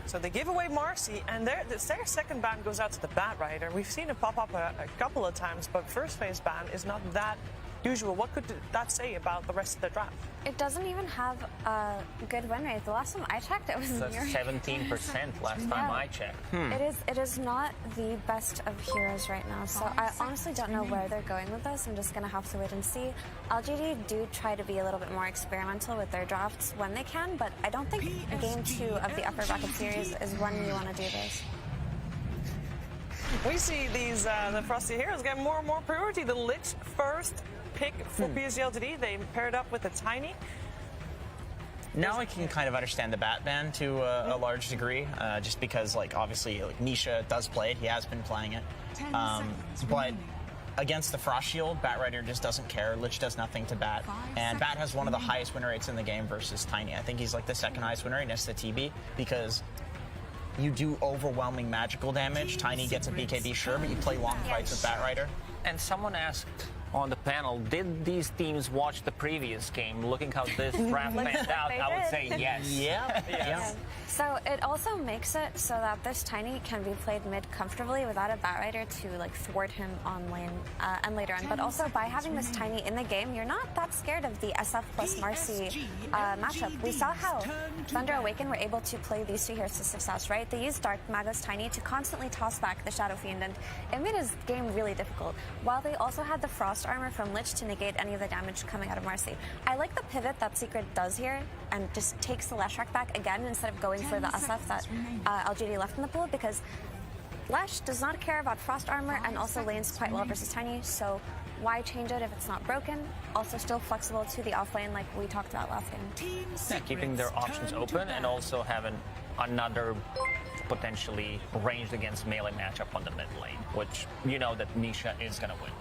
So they give away Marcy, and their second ban goes out to the Bat Rider. We've seen it pop up a couple of times, but first phase ban is not that usual. What could that say about the rest of the draft? It doesn't even have a good win rate. The last time I checked, it was That's near 17% last time I checked. It is not the best of heroes right now, so I honestly don't know where they're going with this. I'm just going to have to wait and see. LGD do try to be a little bit more experimental with their drafts when they can, but I don't think Game 2 of the Upper Bracket Series is when you want to do this. We see these the Frosty Heroes get more and more priority. The Lich first pick for PSG.LGD. They paired up with the Tiny. Now I can kind of understand the Bat ban to a large degree, just because like obviously like, Nisha does play it. He has been playing it. But against the Frost Shield, Bat Rider just doesn't care. Lich does nothing to Bat. And Bat has one of the highest win rates in the game versus Tiny. I think he's like the second highest win rate next to TB, because you do overwhelming magical damage. Tiny gets a BKB, sure, but you play long fights with Bat Rider. And someone asked on the panel, did these teams watch the previous game, looking how this draft panned out? I would say yes. Yeah. So it also makes it so that this Tiny can be played mid comfortably without a Bat Rider to like thwart him on lane and later on. But also by having this Tiny in the game, you're not that scared of the SF plus Marcy matchup. We saw how Thunder Awaken were able to play these two heroes to success, right? They used Dark Magus Tiny to constantly toss back the Shadow Fiend, and it made his game really difficult. While they also had the Frost armor from Lich to negate any of the damage coming out of Marcy. I like the pivot that Secret does here and just takes the Leshrac back again instead of going for the SF that LGD left in the pool, because Lesh does not care about Frost Armor and also lanes quite well versus Tiny, so why change it if it's not broken? Also still flexible to the offlane like we talked about last game. Yeah, keeping their options open and also having another potentially ranged against melee matchup on the mid lane, which you know that Nisha is going to win.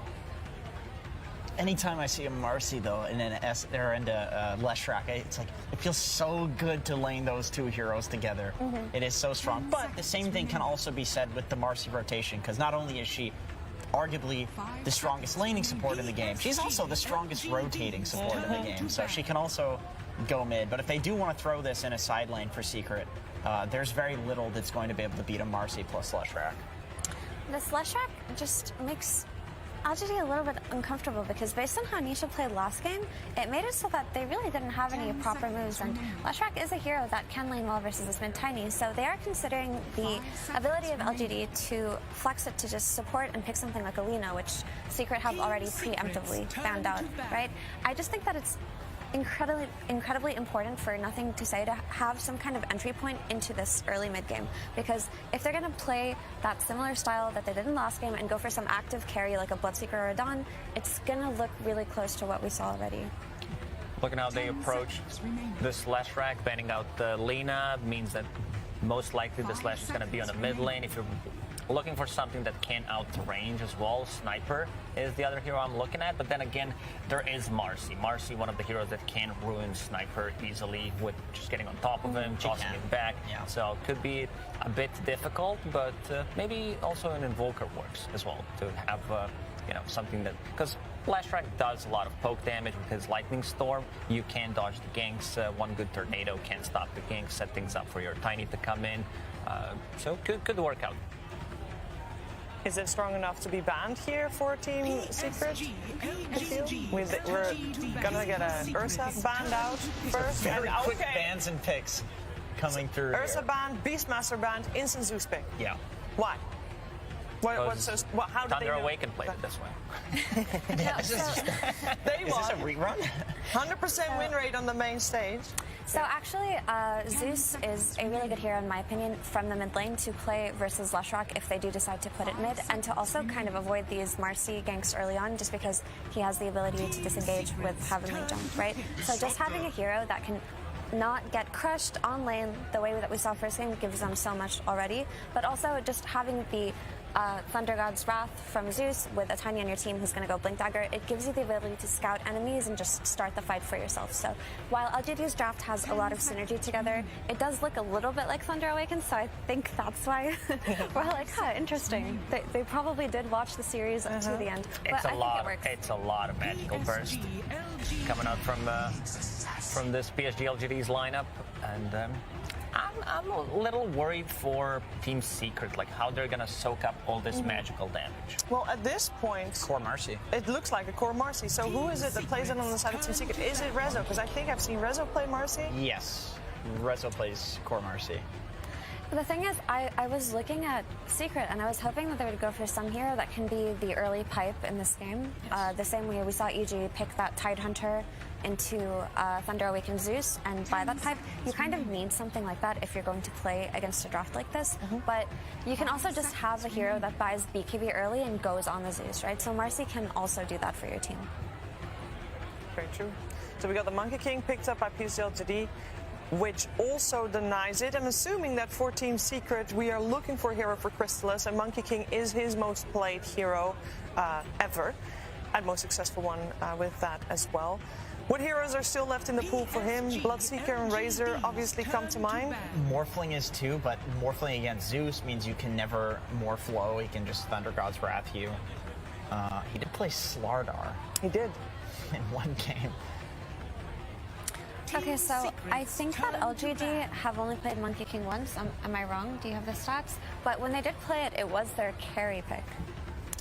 Anytime I see a Marcy though in an Leshrac, it's like it feels so good to lane those two heroes together. It is so strong. But the same thing can also be said with the Marcy rotation, because not only is she arguably the strongest laning support in the game, she's also the strongest rotating support in the game. So she can also go mid. But if they do want to throw this in a side lane for Secret, there's very little that's going to be able to beat a Marcy plus Leshrac. This Leshrac just makes LGD a little bit uncomfortable because based on how Nisha played last game, it made it so that they really didn't have any proper moves, and Leshrac is a hero that can lane well versus this mid Tiny, so they are considering the ability of LGD to flex it to just support and pick something like Alina, which Secret have already preemptively found out, right? I just think that it's incredibly important for Nothing to Say to have some kind of entry point into this early mid game, because if they're going to play that similar style that they did in last game and go for some active carry like a Bloodseeker or a Dawn, it's going to look really close to what we saw already. Look at how they approach this Leshrac. Banning out the Lina means that most likely this Lesh is going to be on the mid lane. If you're looking for something that can outrange as well, Sniper is the other hero I'm looking at. But then again, there is Marcy. Marcy, one of the heroes that can ruin Sniper easily with just getting on top of him, tossing him back. Yeah. So it could be a bit difficult, but maybe also an Invoker works as well to have you know, something that, because Leshrac does a lot of poke damage with his Lightning Storm. You can dodge the ganks. One good Tornado can stop the ganks, set things up for your Tiny to come in. So could work out. Is it strong enough to be banned here for Team Secret? We're gonna get a Ursa banned out first. Very quick bans and picks coming through. Ursa banned, Beastmaster banned, instant Zeus pick. Yeah. Why? How did Thunder they know? Awaken played it this way. They Is this a won. rerun? 100% win rate on the main stage. So actually, Zeus is a really good hero, in my opinion, from the mid lane to play versus Leshrac if they do decide to put it mid, and to also kind of avoid these Marcy ganks early on, just because he has the ability to disengage with Heavenly Jump, right? So just having a hero that can not get crushed on lane the way that we saw first game gives them so much already, but also just having the Thunder God's Wrath from Zeus with a Tiny on your team who's going to go Blink Dagger, it gives you the ability to scout enemies and just start the fight for yourself. So while LGD's draft has a lot of synergy together, it does look a little bit like Thunder Awakens, so I think that's why we're like, huh, interesting. They probably did watch the series to the end, but I think it works. It's a lot of magical burst coming out from this PSG.LGD's lineup, and I'm a little worried for Team Secret, like how they're gonna soak up all this magical damage. Well, at this point, Core Marcy. it looks like a core Marcy. So who is it that plays it on the side of Team Secret? Is it Rezo? Because I think I've seen Rezo play Marcy. Yes. Rezo plays Core Marcy. The thing is, I was looking at Secret and I was hoping that they would go for some hero that can be the early pipe in this game. The same way we saw EG pick that Tidehunter into Thunder Awakened Zeus and buy that pipe. You kind of need something like that if you're going to play against a draft like this. But you can also just have a hero that buys BKB early and goes on the Zeus, right? So Marcy can also do that for your team. Very true. So we got the Monkey King picked up by PSG.LGD, which also denies it. I'm assuming that for Team Secret, we are looking for a hero for Crystallis, and Monkey King is his most played hero ever, and most successful one with that as well. What heroes are still left in the pool for him? Bloodseeker and Razor obviously come to mind. Morphling is too, but Morphling against Zeus means you can never morph low. He can just Thunder God's Wrath you. He did play Slardar. He did. In one game. Okay, so I think that LGD have only played Monkey King once. Am I wrong? Do you have the stats? But when they did play it, it was their carry pick.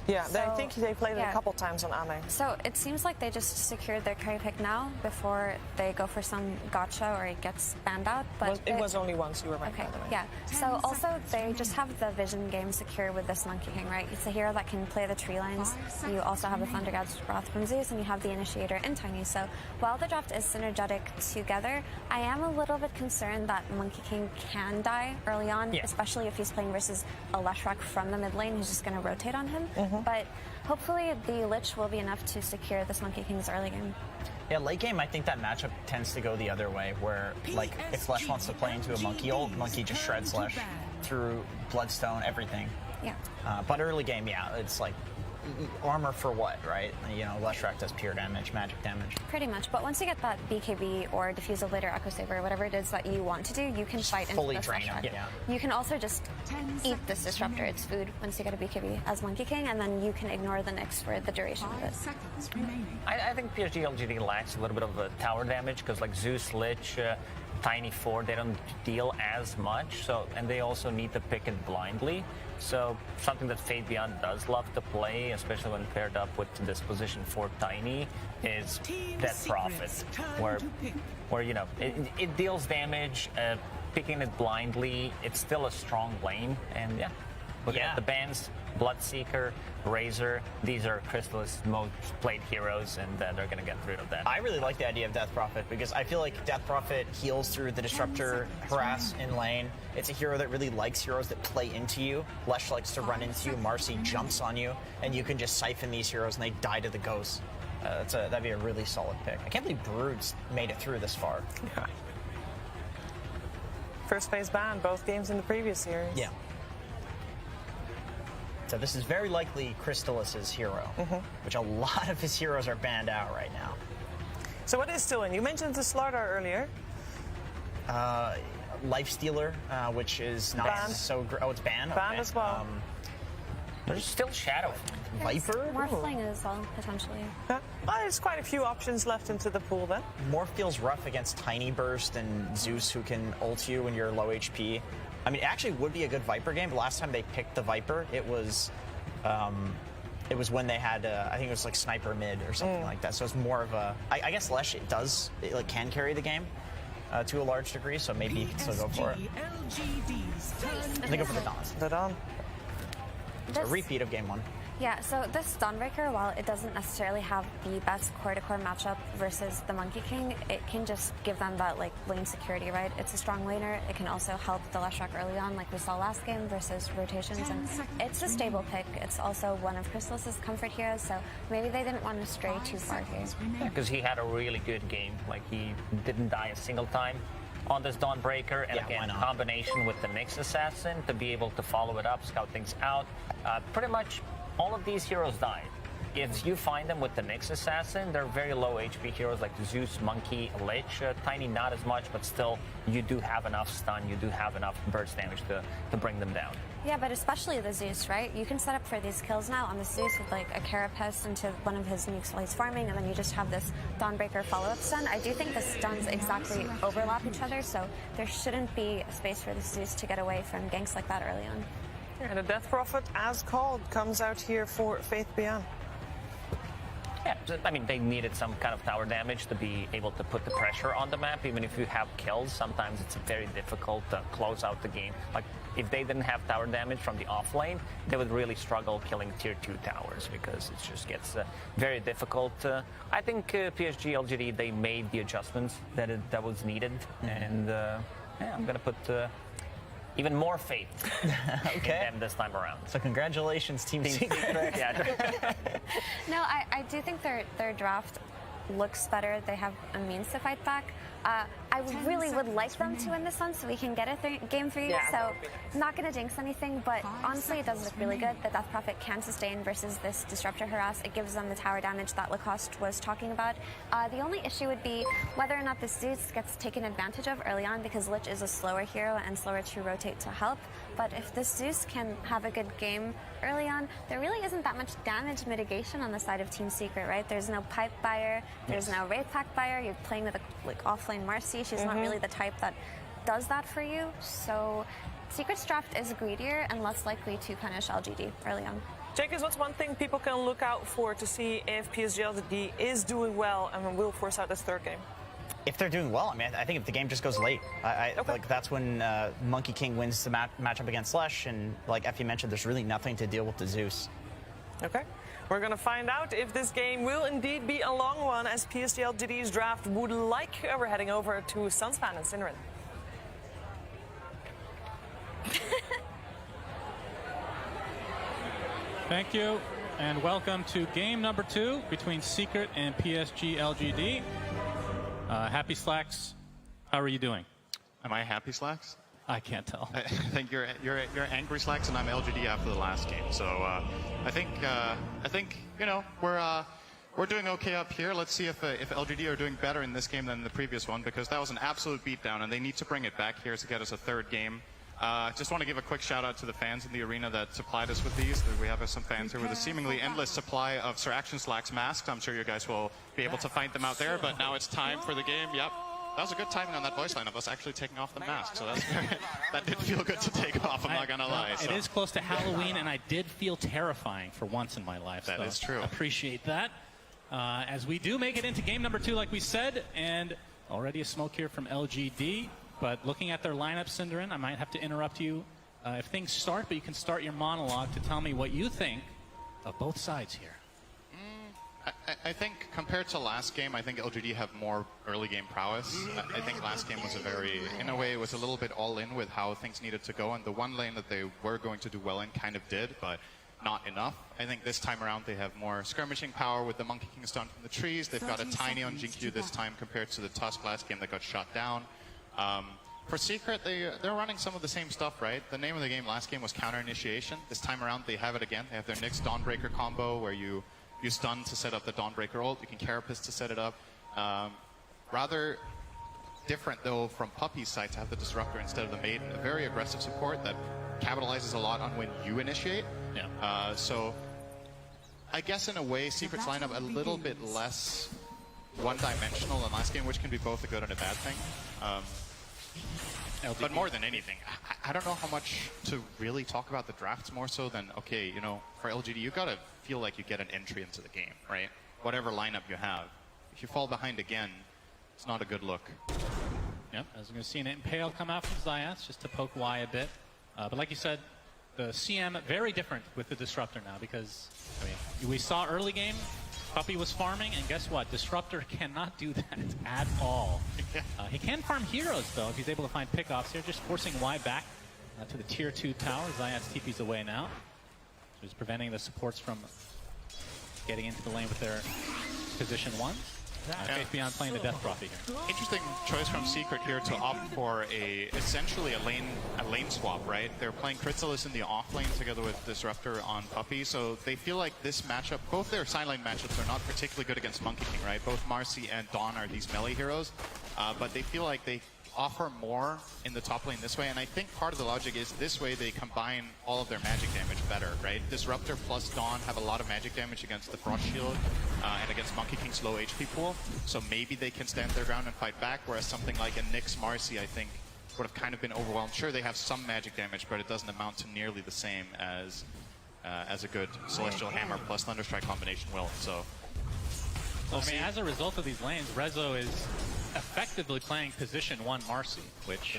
Yeah, So, I think they played it a couple times on Ame. So it seems like they just secured their carry pick now before they go for some gotcha or it gets banned out. But It was only once you were right, okay, by the way. yeah. So also they just have the vision game secure with this Monkey King, right? It's a hero that can play the tree lines. You also have the Thunder God's Wrath from Zeus, and you have the Initiator in Tiny. So while the draft is synergetic together, I am a little bit concerned that Monkey King can die early on, especially if he's playing versus a Leshrac from the mid lane who's just going to rotate on him. But hopefully the Lich will be enough to secure this Monkey King's early game. Yeah, late game, I think that matchup tends to go the other way, where, like, if Lesh wants to play into a Monkey ult, Monkey just shreds Lesh through Bloodstone, everything. Yeah. But early game, yeah, it's like, armor for what, right? You know, Leshrac does pure damage, magic damage. Pretty much, but once you get that BKB or Diffuse of Later Echo Saver, whatever it is that you want to do, you can Just fight fully into drain this him, Leshrac. yeah. You can also just eat this Disruptor, it's food, once you get a BKB as Monkey King, and then you can ignore the Nyx for the duration of it. I think PSG.LGD lacks a little bit of tower damage because like Zeus, Lich, Tiny 4, they don't deal as much. So, and they also need to pick it blindly. So something that Fate Beyond does love to play, especially when paired up with this position for Tiny, is Death Prophet, where you know it deals damage. Picking it blindly, it's still a strong lane, and yeah. Look at the bans, Bloodseeker, Razor. These are Crystal's most played heroes, and they're going to get rid of that. I really like the idea of Death Prophet because I feel like Death Prophet heals through the Disruptor, harass in lane. It's a hero that really likes heroes that play into you. Lesh likes to run into you. Marcy jumps on you, and you can just siphon these heroes, and they die to the ghosts. That'd be a really solid pick. I can't believe Brood's made it through this far. Yeah. First phase ban, both games in the previous series. Yeah. So this is very likely Crystallis's hero, which a lot of his heroes are banned out right now. So what is still in? You mentioned the Slardar earlier. Lifestealer, which is not banned. so great. Oh, it's banned? Banned as well. There's still Shadow. Viper? Morphling as well, potentially. Yeah. Well, there's quite a few options left into the pool then. Morph feels rough against Tiny Burst and Zeus, who can ult you when you're low HP. I mean, it actually would be a good Viper game, but last time they picked the Viper, it was when they had, I think it was like Sniper Mid or something like that. So it's more of a, I guess Lesh it can carry the game to a large degree, so maybe you can still go for it. They go for the Dons. The Don. It's a repeat of game 1. Yeah, so this Dawnbreaker, while it doesn't necessarily have the best core-to-core matchup versus the Monkey King, it can just give them that like lane security, right? It's a strong laner. It can also help the Leshrac early on, like we saw last game versus rotations, and it's a stable pick. It's also one of Crystal's comfort heroes, so maybe they didn't want to stray too far here. Yeah, because he had a really good game. Like he didn't die a single time on this Dawnbreaker, and again, combination with the Nyx Assassin to be able to follow it up, scout things out. Pretty much all of these heroes died. If you find them with the Nyx Assassin, they're very low HP heroes like Zeus, Monkey, Lich. Tiny not as much, but still you do have enough stun, you do have enough burst damage to bring them down. Yeah, but especially the Zeus, right? You can set up for these kills now on the Zeus with like a Carapace into one of his nukes while he's farming, and then you just have this Dawnbreaker follow-up stun. I do think the stuns exactly overlap each other, so there shouldn't be a space for the Zeus to get away from ganks like that early on. Yeah, and the Death Prophet, as called, comes out here for Faith Beyond. Yeah, I mean, they needed some kind of tower damage to be able to put the pressure on the map. Even if you have kills, sometimes it's very difficult to close out the game. Like, if they didn't have tower damage from the off lane, they would really struggle killing tier 2 towers because it just gets very difficult. I think PSG.LGD, they made the adjustments that was needed. And yeah, I'm going to put even more faith in them this time around. So congratulations, Team Secret. No, I do think their draft looks better. They have a means to fight back. I really would like them to win this one so we can get a game 3. Yeah, so I'm not going to jinx anything, but honestly, it does look really good. The Death Prophet can sustain versus this Disruptor Harass. It gives them the tower damage that Lacoste was talking about. The only issue would be whether or not the Zeus gets taken advantage of early on, because Lich is a slower hero and slower to rotate to help. But if the Zeus can have a good game early on, there really isn't that much damage mitigation on the side of Team Secret, right? There's no pipe buyer, there's no Wraith Pack buyer. You're playing with a offlane Marcy. She's not really the type that does that for you. So Secret's draft is greedier and less likely to punish LGD early on. Jenkins, what's one thing people can look out for to see if PSG.LGD is doing well and will force out this third game? If they're doing well, I mean, I think if the game just goes late, like that's when Monkey King wins the matchup against Lesh, and like Effie mentioned, there's really nothing to deal with the Zeus. Okay. We're going to find out if this game will indeed be a long one, as PSG.LGD's draft would like. We're heading over to Sunspan and Synderen. Thank you, and welcome to game number 2 between Secret and PSG.LGD. Happy Slacks, how are you doing? Am I Happy Slacks? I can't tell. I think you're Angry Slacks, and I'm LGD after the last game. So I think you know we're doing okay up here. Let's see if LGD are doing better in this game than the previous one, because that was an absolute beatdown, and they need to bring it back here to get us a third game. Just want to give a quick shout out to the fans in the arena that supplied us with these. We have some fans here with a seemingly endless supply of Sir Action Slacks masks. I'm sure you guys will be able to find them out there, but now it's time for the game. Yep. That was a good timing on that voice line of us actually taking off the mask, so that did feel good to take off, I'm not going to lie. It is close to Halloween, and I did feel terrifying for once in my life. That is true. Appreciate that. As we do make it into game number 2, like we said, and already a smoke here from LGD. But looking at their lineup, Synderen, I might have to interrupt you if things start, but you can start your monologue to tell me what you think of both sides here. I think compared to last game, I think LGD have more early game prowess. I think last game was in a way, it was a little bit all in with how things needed to go, and the one lane that they were going to do well in kind of did, but not enough. I think this time around they have more skirmishing power with the Monkey King stun from the trees. They've got a tiny on Jinkyu this time compared to the Tusk last game that got shot down. For Secret, they're running some of the same stuff, right? The name of the game last game was Counter Initiation. This time around, they have it again. They have their Nyx Dawnbreaker combo, where you stun to set up the Dawnbreaker ult. You can Carapace to set it up. Rather different, though, from Puppy's side to have the Disruptor instead of the Maiden. A very aggressive support that capitalizes a lot on when you initiate. Yeah. So I guess in a way, Secret's lineup a little bit less one-dimensional than last game, which can be both a good and a bad thing. But more than anything, I don't know how much to really talk about the drafts more so than, okay, you know, for LGD, you gotta feel like you get an entry into the game, right? Whatever lineup you have. If you fall behind again, it's not a good look. Yep, as we're going to see an Impale come out from Zayats just to poke Y a bit. But like you said, the CM very different with the Disruptor now, because I mean, we saw early game, Puppy was farming, and guess what? Disruptor cannot do that at all. He can farm heroes, though, if he's able to find pickoffs here, just forcing Y back to the tier 2 tower. Zayats TP's away now. So he's preventing the supports from getting into the lane with their position 1. Faith Beyond playing the Death Prophet here. Interesting choice from Secret here to opt for essentially a lane swap, right? They're playing Chrysalis in the off lane together with Disruptor on Puppy, so they feel like this matchup, both their side lane matchups are not particularly good against Monkey King, right? Both Marcy and Dawn are these melee heroes, but they feel like they offer more in the top lane this way, and I think part of the logic is this way they combine all of their magic damage better, right? Disruptor plus Dawn have a lot of magic damage against the Frost Shield and against Monkey King's low HP pool, so maybe they can stand their ground and fight back, whereas something like a Nyx Marcy, I think, would have kind of been overwhelmed. Sure, they have some magic damage, but it doesn't amount to nearly the same as a good Celestial Hammer plus Thunderstrike combination will, so... I mean, as a result of these lanes, Rezo is effectively playing position 1 Marcy, which,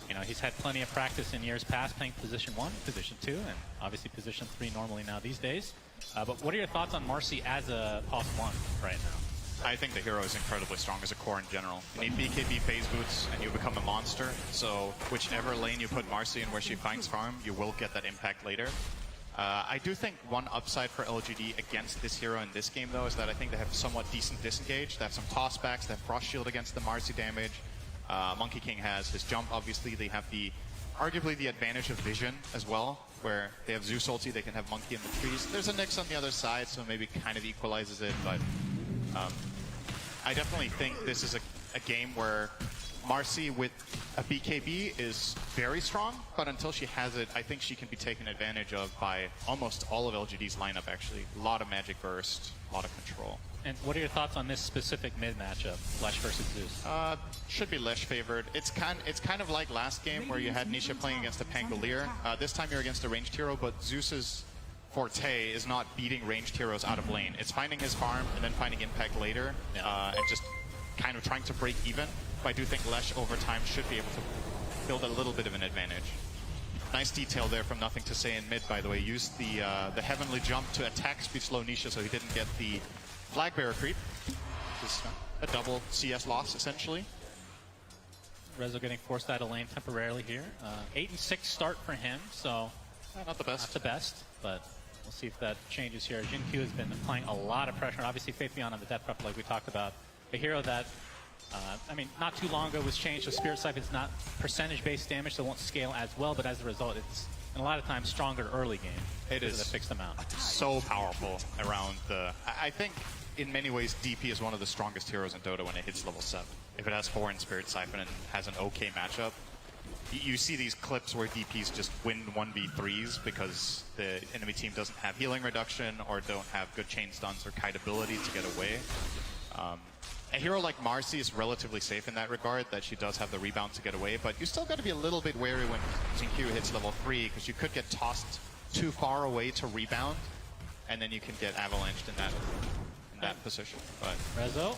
you know, he's had plenty of practice in years past playing position 1, position 2, and obviously position 3 normally now these days. But what are your thoughts on Marcy as a POS 1 right now? I think the hero is incredibly strong as a core in general. You need BKB phase boots and you become a monster, so whichever lane you put Marcy in where she finds farm, you will get that impact later. I do think one upside for LGD against this hero in this game, though, is that I think they have somewhat decent disengage. They have some tossbacks, they have Frost Shield against the Marcy damage. Monkey King has his jump, obviously. They have arguably the advantage of vision as well, where they have Zeus ulti, they can have Monkey in the trees. There's a Nyx on the other side, so maybe kind of equalizes it, but I definitely think this is a game where Marcy with a BKB is very strong, but until she has it, I think she can be taken advantage of by almost all of LGD's lineup, actually. A lot of magic burst, a lot of control. And what are your thoughts on this specific mid matchup, Lesh versus Zeus? Should be Lesh favored. It's kind of like last game where you had Nisha playing against a Pangolier. This time you're against a ranged hero, but Zeus's forte is not beating ranged heroes out of lane. It's finding his farm and then finding impact later, and just kind of trying to break even. But I do think Lesh over time should be able to build a little bit of an advantage. Nice detail there from Nothing to Say in mid, by the way. Used the heavenly jump to attack speed slow Nisha so he didn't get the flag bearer creep. Just a double CS loss, essentially. Rezo getting forced out of lane temporarily here. 8-6 start for him, so not the best. Not the best, but we'll see if that changes here. Jin-Q has been applying a lot of pressure. Obviously, Faith Beyond on the death prep, like we talked about. A hero that, I mean, not too long ago was changed, so Spirit Siphon is not percentage-based damage, so it won't scale as well, but as a result, it's a lot of times stronger early game. It is a fixed amount. So powerful around the... I think in many ways DP is one of the strongest heroes in Dota when it hits level 7. If it has 4 in Spirit Siphon and has an okay matchup, you see these clips where DPs just win 1v3s because the enemy team doesn't have healing reduction or don't have good chain stuns or kite ability to get away. A hero like Marcy is relatively safe in that regard, that she does have the rebound to get away, but you still got to be a little bit wary when Jin-Q hits level 3 because you could get tossed too far away to rebound, and then you can get avalanched in that position. But Rezo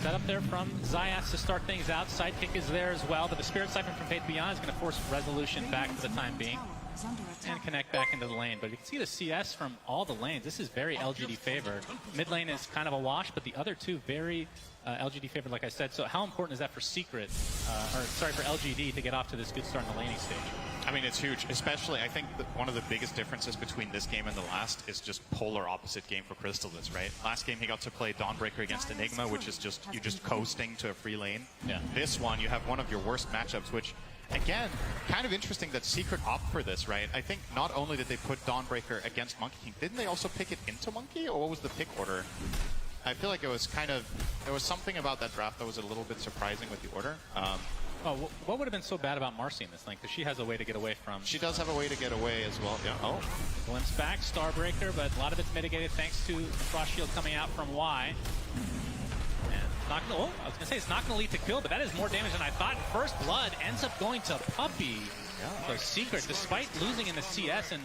set up there from Zayas to start things out. Sidekick is there as well, but the Spirit Siphon from Faith Beyond is going to force Resolution back for the time being and connect back into the lane. But you can see the CS from all the lanes. This is very LGD favored. Mid lane is kind of a wash, but the other two very LGD favored, like I said. So how important is that for Secret, for LGD to get off to this good start in the laning stage? I mean, it's huge, especially I think that one of the biggest differences between this game and the last is just polar opposite game for Crystallis, right? Last game he got to play Dawnbreaker against Enigma, which is just, you just coasting to a free lane. Yeah. This one, you have one of your worst matchups, which, again, kind of interesting that Secret opt for this, right? I think not only did they put Dawnbreaker against Monkey King, didn't they also pick it into Monkey, or what was the pick order? I feel like it was kind of, there was something about that draft that was a little bit surprising with the order. What would have been so bad about Marcy in this lane? Because she has a way to get away from... She does have a way to get away as well. Yeah. Oh. Glimpse back, Starbreaker, but a lot of it's mitigated thanks to the Frost Shield coming out from Y. And not gonna, I was going to say it's not going to lead to kill, but that is more damage than I thought. First Blood ends up going to Puppey. Yeah. So Secret, despite losing in the CS and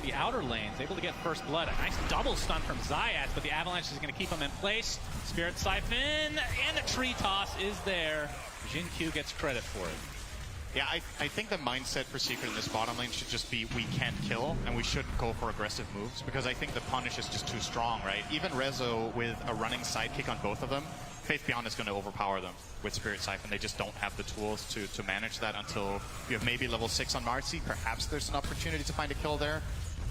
the outer lanes, able to get First Blood. A nice double stun from Zayas, but the Avalanche is going to keep him in place. Spirit Siphon, and the tree toss is there. Jin-Q gets credit for it. Yeah, I think the mindset for Secret in this bottom lane should just be we can't kill, and we shouldn't go for aggressive moves, because I think the punish is just too strong, right? Even Rezo with a running sidekick on both of them, Faith Beyond is going to overpower them with Spirit Siphon. They just don't have the tools to manage that until you have maybe level 6 on Marcy. Perhaps there's an opportunity to find a kill there.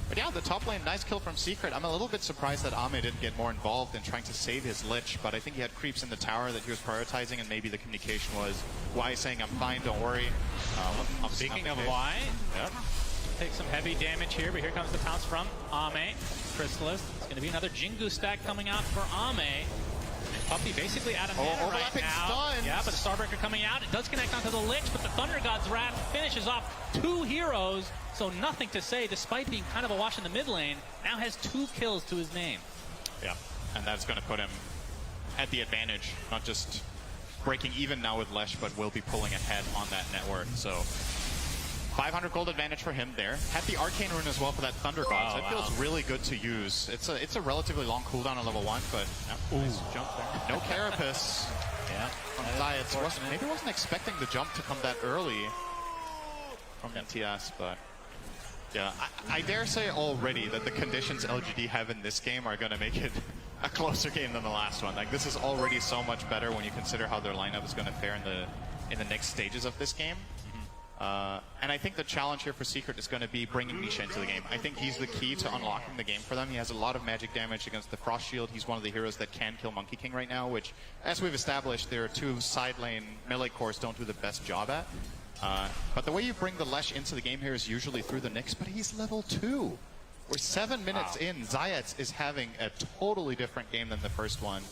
But yeah, the top lane, nice kill from Secret. I'm a little bit surprised that Ame didn't get more involved in trying to save his Lich, but I think he had creeps in the tower that he was prioritizing, and maybe the communication was Y saying, I'm fine, don't worry. Speaking of Y, take some heavy damage here, but here comes the pounce from Ame. Crystallis. It's going to be another Jingu stack coming out for Ame. Puppey basically out of mana right now. Stuns. Yeah, but the Starbreaker coming out. It does connect onto the Lich, but the Thunder God's Wrath finishes off 2 heroes. So Nothing to Say, despite being kind of a wash in the mid lane, now has 2 kills to his name. Yeah, and that's going to put him at the advantage, not just breaking even now with Lesh, but will be pulling ahead on that network. So 500 gold advantage for him there. Had the Arcane Rune as well for that Thunder God. So it feels really good to use. It's a relatively long cooldown on level 1, but nice jump there. No Carapace. Yeah. From Zayas. Maybe wasn't expecting the jump to come that early from NTS, but yeah, I dare say already that the conditions LGD have in this game are going to make it a closer game than the last one. Like, this is already so much better when you consider how their lineup is going to fare in the next stages of this game. And I think the challenge here for Secret is going to be bringing Nisha into the game. I think he's the key to unlocking the game for them. He has a lot of magic damage against the Frost Shield. He's one of the heroes that can kill Monkey King right now, which, as we've established, there are 2 side lane melee cores don't do the best job at. But the way you bring the Lesh into the game here is usually through the Nyx, but he's level 2. We're 7 minutes in. Zayas is having a totally different game than the first one.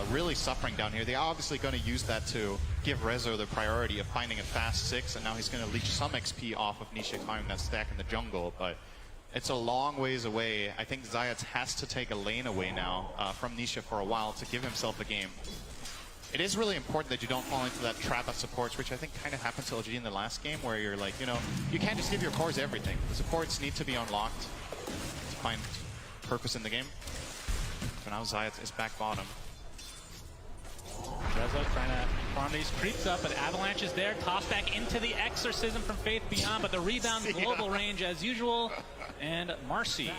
Really suffering down here. They're obviously going to use that to give Rezo the priority of finding a fast 6, and now he's going to leech some XP off of Nisha climbing that stack in the jungle, but it's a long ways away. I think Zayas has to take a lane away now from Nisha for a while to give himself a game. It is really important that you don't fall into that trap of supports, which I think kind of happened to LGD in the last game, where you're like, you know, you can't just give your cores everything. The supports need to be unlocked find purpose in the game. So now Zayat is back bottom. Rezo trying to farm these creeps up, but Avalanche is there. Toss back into the Exorcism from Faith Beyond, but the rebound global range as usual. And Marcy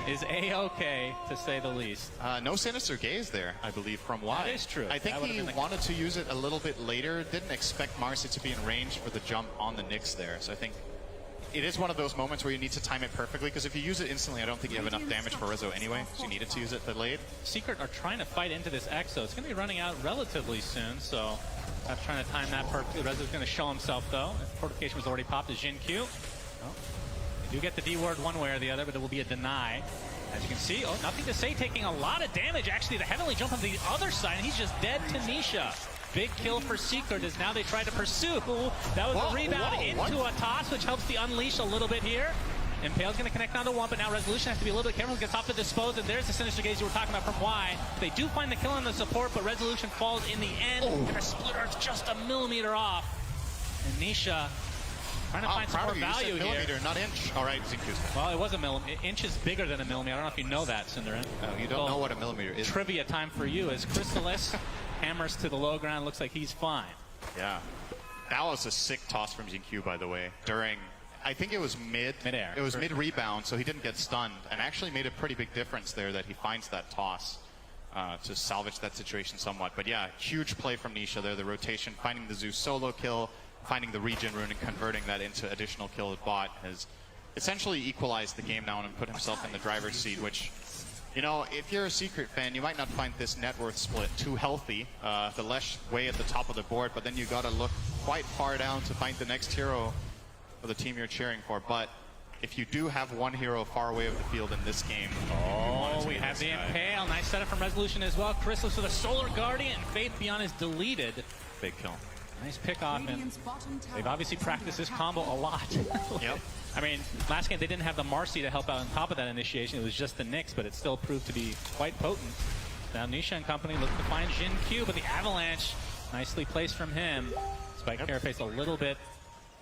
is A-okay, to say the least. No Sinister Gaze there, I believe, from Y. That is true. I think he wanted to use it a little bit later. Didn't expect Marcy to be in range for the jump on the Nyx there. So I think it is one of those moments where you need to time it perfectly, because if you use it instantly, I don't think you have enough damage for Rezo anyway, so you needed to use it delayed. Secret are trying to fight into this Exo. It's going to be running out relatively soon, so I'm trying to time that perfectly. Rezo's going to show himself, though. Fortification was already popped as Jin Q. Oh, they do get the D word one way or the other, but it will be a deny. As you can see, oh, nothing to say, taking a lot of damage. Actually, the Heavenly jump on the other side, and he's just dead to Nisha. Big kill for Secret as now they try to pursue. That was a rebound into a toss, which helps the unleash a little bit here. Impale's going to connect down to one, but now Resolution has to be a little bit careful. Gets off the dispose, and there's the Sinister Gaze you were talking about from Y. They do find the kill on the support, but Resolution falls in the end. And her split art's just a millimeter off. And Nisha trying to find some more value here. Millimeter, not inch. All right, Zinku's. Well, it was a millimeter. Inch is bigger than a millimeter. I don't know if you know that, Cinderin. Oh, you don't know what a millimeter is. Trivia time for you as Chrysalis hammers to the low ground. Looks like he's fine. Yeah. That was a sick toss from ZQ, by the way. During, I think it was mid-air. It was mid-rebound, so he didn't get stunned. And actually made a pretty big difference there that he finds that toss to salvage that situation somewhat. But yeah, huge play from Nisha there. The rotation, finding the Zeus solo kill, finding the regen rune and converting that into additional kill with bot has essentially equalized the game now and put himself in the driver's seat, which, you know, if you're a Secret fan, you might not find this net worth split too healthy. The Lesh way at the top of the board, but then you got to look quite far down to find the next hero for the team you're cheering for. But if you do have one hero far away of the field in this game, we have the Impale. Nice setup from Resolution as well. Chrysalis with a Solar Guardian. Faith Beyond is deleted. Big kill. Nice pick off, and they've obviously practiced this combo a lot. Yep. I mean, last game they didn't have the Marcy to help out on top of that initiation. It was just the Nyx, but it still proved to be quite potent. Now Nisha and company look to find Jin Q, but the Avalanche nicely placed from him. Spike Carapace a little bit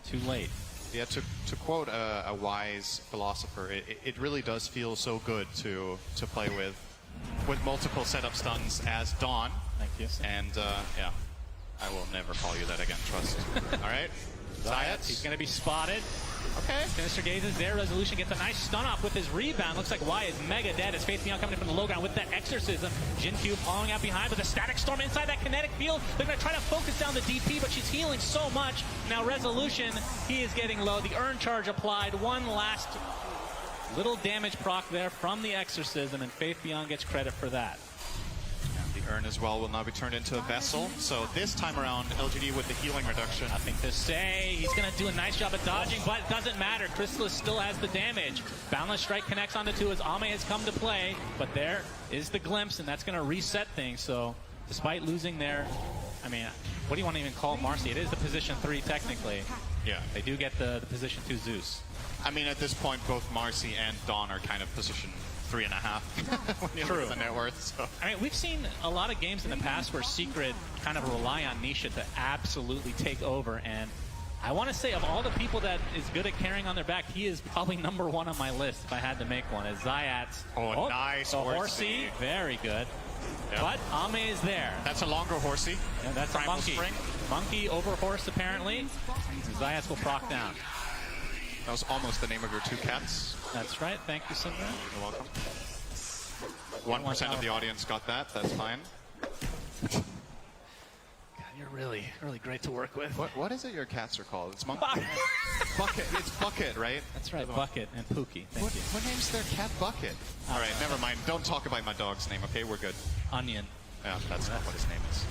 too late. Yeah, to quote a wise philosopher, it really does feel so good to play with multiple setup stuns as Dawn. Thank you. And yeah, I will never call you that again, trust. All right, Zayat. He's going to be spotted. Okay. Sinister Gaze is there. Resolution gets a nice stun off with his rebound. Looks like Y is mega dead as Faith Beyond coming in from the low ground with that Exorcism. Jin Q following out behind with a Static Storm inside that kinetic field. They're going to try to focus down the DP, but she's healing so much. Now Resolution, he is getting low. The Urn Charge applied. One last little damage proc there from the Exorcism, and Faith Beyond gets credit for that. The Urn as well will now be turned into a Vessel. So this time around, LGD with the healing reduction. Nothing to say. He's going to do a nice job of dodging, but it doesn't matter. Chrysalis still has the damage. Boundless Strike connects on the two as Ame has come to play, but there is the glimpse, and that's going to reset things. So despite losing there, I mean, what do you want to even call Marcy? It is the position 3 technically. Yeah. They do get the position 2 Zeus. I mean, at this point, both Marcy and Dawn are kind of position 3.5 when you look at the net worth. So. I mean, we've seen a lot of games in the past where Secret kind of rely on Nisha to absolutely take over, and I want to say of all the people that is good at carrying on their back, he is probably #1 on my list if I had to make one. As Zayat's nice horsey, very good. Yep. But Ame is there. That's a longer horsey. Yeah, that's Primal a monkey. Spring. Monkey over horse apparently. And Zayat will proc down. That was almost the name of your 2 cats. That's right. Thank you, Cinder. You're welcome. 1% of the audience got that. That's fine. God, you're really great to work with. What is it your cats are called? It's Monkey. Bucket. It's Bucket, right? That's right. Bucket and Pookie. Thank you. What name's their cat? Bucket. All right, never mind. Don't talk about my dog's name, okay? We're good. Onion. Yeah, that's not what his name is.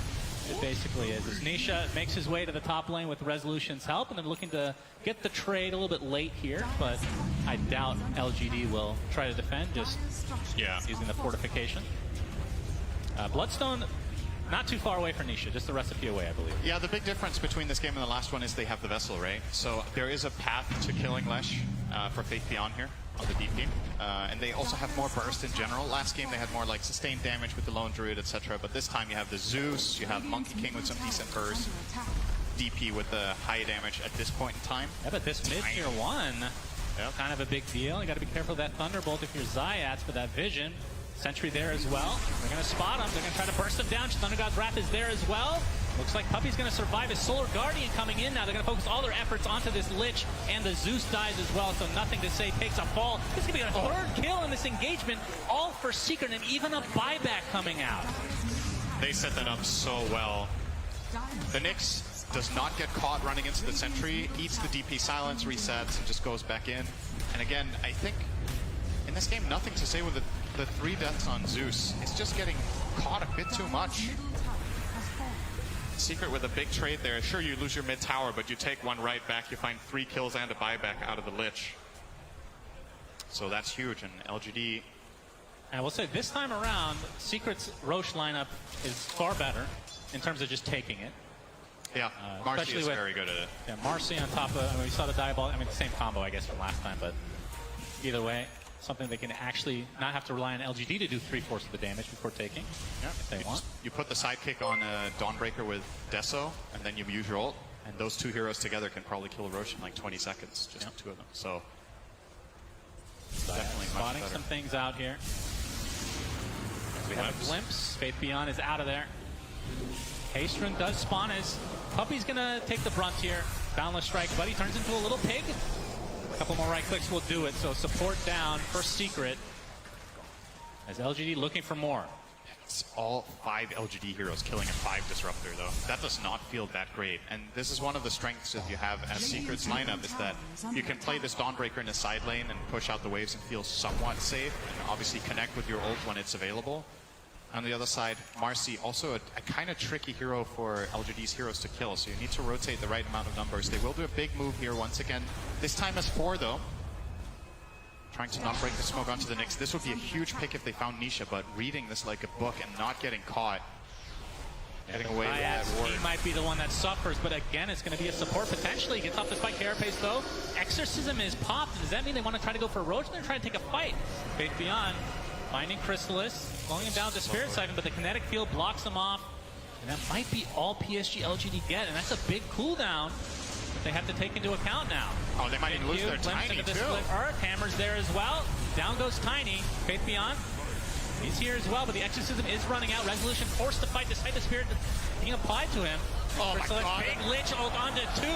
It basically is. As Nisha makes his way to the top lane with Resolution's help, and then looking to get the trade a little bit late here, but I doubt LGD will try to defend, just using the fortification. Bloodstone, not too far away for Nisha, just the recipe away, I believe. Yeah, the big difference between this game and the last one is they have the Vessel, right? So there is a path to killing Lesh for Faith Beyond here on the DP. And they also have more burst in general. Last game they had more like sustained damage with the Lone Druid, etc. But this time you have the Zeus, you have Monkey King with some decent burst, DP with the high damage at this point in time. Yeah, but this mid-tier 1 Yep. Kind of a big deal. You got to be careful of that Thunderbolt if you're Zayats, but that vision. Sentry there as well. They're going to spot him. They're going to try to burst him down. Thunder God's Wrath is there as well. Looks like Puppey's going to survive his Solar Guardian coming in now. They're going to focus all their efforts onto this Lich, and the Zeus dies as well, so nothing to say takes a fall. This is going to be a third kill in this engagement, all for Secret, and even a buyback coming out. They set that up so well. The Nyx does not get caught running into the Sentry, eats the DP silence, resets, and just goes back in. And again, I think in this game, nothing to say with the 3 deaths on Zeus. It's just getting caught a bit too much. Secret with a big trade there. Sure, you lose your mid tower, but you take one right back. You find 3 kills and a buyback out of the Lich. So that's huge, and LGD... I will say, this time around, Secret's Roche lineup is far better in terms of just taking it. Yeah, Marcy is very good at it. Yeah, Marcy on top of, I mean, we saw the Diabolic, I mean, the same combo, I guess, from last time, but either way, something they can actually not have to rely on LGD to do 3/4 of the damage before taking, if they want. You put the sidekick on Dawnbreaker with Deso, and then you use your ult, and those 2 heroes together can probably kill Roche in like 20 seconds, just the 2 of them. So, definitely spotting much better. some things out here. We have a glimpse. Faith Beyond is out of there. Haystron does spawn as Puppey's going to take the brunt here. Boundless Strike, but he turns into a little pig. A couple more right clicks will do it, so support down for Secret. As LGD looking for more. It's all 5 LGD heroes killing a 5 Disruptor, though. That does not feel that great. And this is one of the strengths that you have as Secret's lineup, is that you can play this Dawnbreaker in a side lane and push out the waves and feel somewhat safe, and obviously connect with your ult when it's available. On the other side, Marcy, also a kind of tricky hero for LGD's heroes to kill, so you need to rotate the right amount of numbers. They will do a big move here once again. This time as 4, though. Trying to not break the smoke onto the Nyx. This would be a huge pick if they found Nisha, but reading this like a book and not getting caught. Getting away with that ward. He might be the one that suffers, but again, it's going to be a support potentially. Gets off the fight. Carapace, though. Exorcism is popped. Does that mean they want to try to go for Roach? They're trying to take a fight. Faith Beyond finding Chrysalis, slowing him down to Spirit Siphon, but the kinetic field blocks him off. And that might be all PSG.LGD get, and that's a big cooldown that they have to take into account now. Oh, they might even lose their Tiny, too. Earth Hammer's there as well. Down goes Tiny. Faith Beyond. He's here as well, but the Exorcism is running out. Resolution forced to fight despite the Spirit being applied to him. Oh my God. Big Lich onto 2,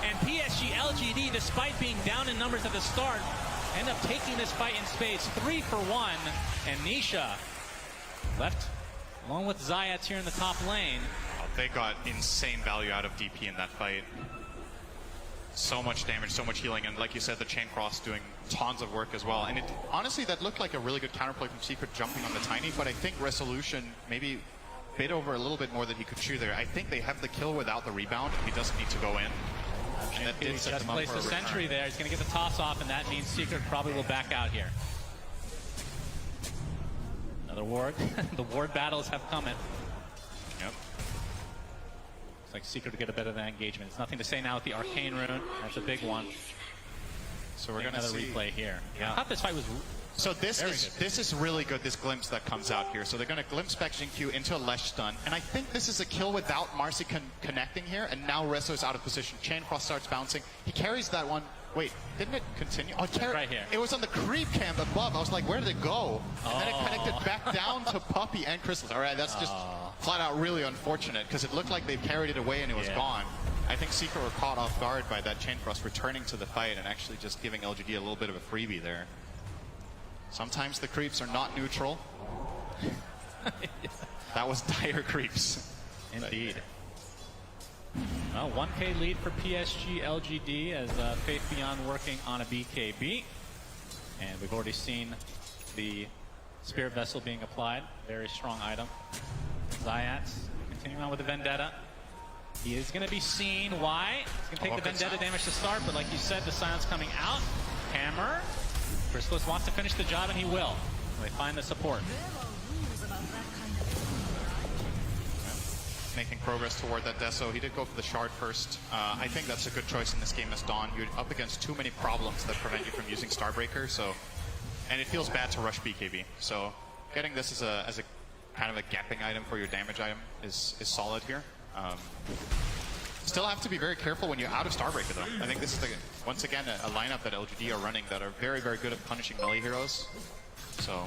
and PSG.LGD, despite being down in numbers at the start, end up taking this fight in spades. 3 for 1, and Nisha left along with Zayats here in the top lane. Oh, they got insane value out of DP in that fight. So much damage, so much healing, and like you said, the Chain Cross doing tons of work as well. And it honestly, that looked like a really good counterplay from Secret jumping on the Tiny, but I think Resolution maybe bit over a little bit more than he could chew there. I think they have the kill without the rebound. He doesn't need to go in. And that did set them up for a the Sentry return. there. He's going to get the toss off, and that means Secret probably will back out here. Another ward. The ward battles have come in. Yep. Looks like Secret to get a bit of that engagement. There's nothing to say now with the Arcane Rune. That's a big one. So we're going to see another replay here. Yeah. I thought this fight was so this is really good, this glimpse that comes out here. So they're going to glimpse back Q into a Lesh stun. And I think this is a kill without Marcy connecting here. And now Reso's out of position. Chain Cross starts bouncing. He carries that one. Wait, didn't it continue? Oh, right here. It was on the creep camp above. I was like, where did it go? And then it connected back down to Puppey and Crystals. All right, that's just flat out really unfortunate, because it looked like they carried it away and it was gone. I think Secret were caught off guard by that Chain Cross returning to the fight and actually just giving LGD a little bit of a freebie there. Sometimes the creeps are not neutral. That was dire creeps. Indeed. Well, 1K lead for PSG.LGD as Faith Beyond working on a BKB. And we've already seen the Spirit Vessel being applied. Very strong item. Zayats continuing on with the Vendetta. He is going to be seen. Why? He's going to take the Vendetta damage to start, but like you said, the silence coming out. Hammer. Chrysalis wants to finish the job, and he will. They find the support. Making progress toward that Deso. He did go for the shard first. I think that's a good choice in this game as Dawn. You're up against too many problems that prevent you from using Starbreaker, so... And it feels bad to rush BKB. So getting this as a kind of a gapping item for your damage item is solid here. Still have to be very careful when you're out of Starbreaker, though. I think this is, once again, a lineup that LGD are running that are very, very good at punishing melee heroes. So,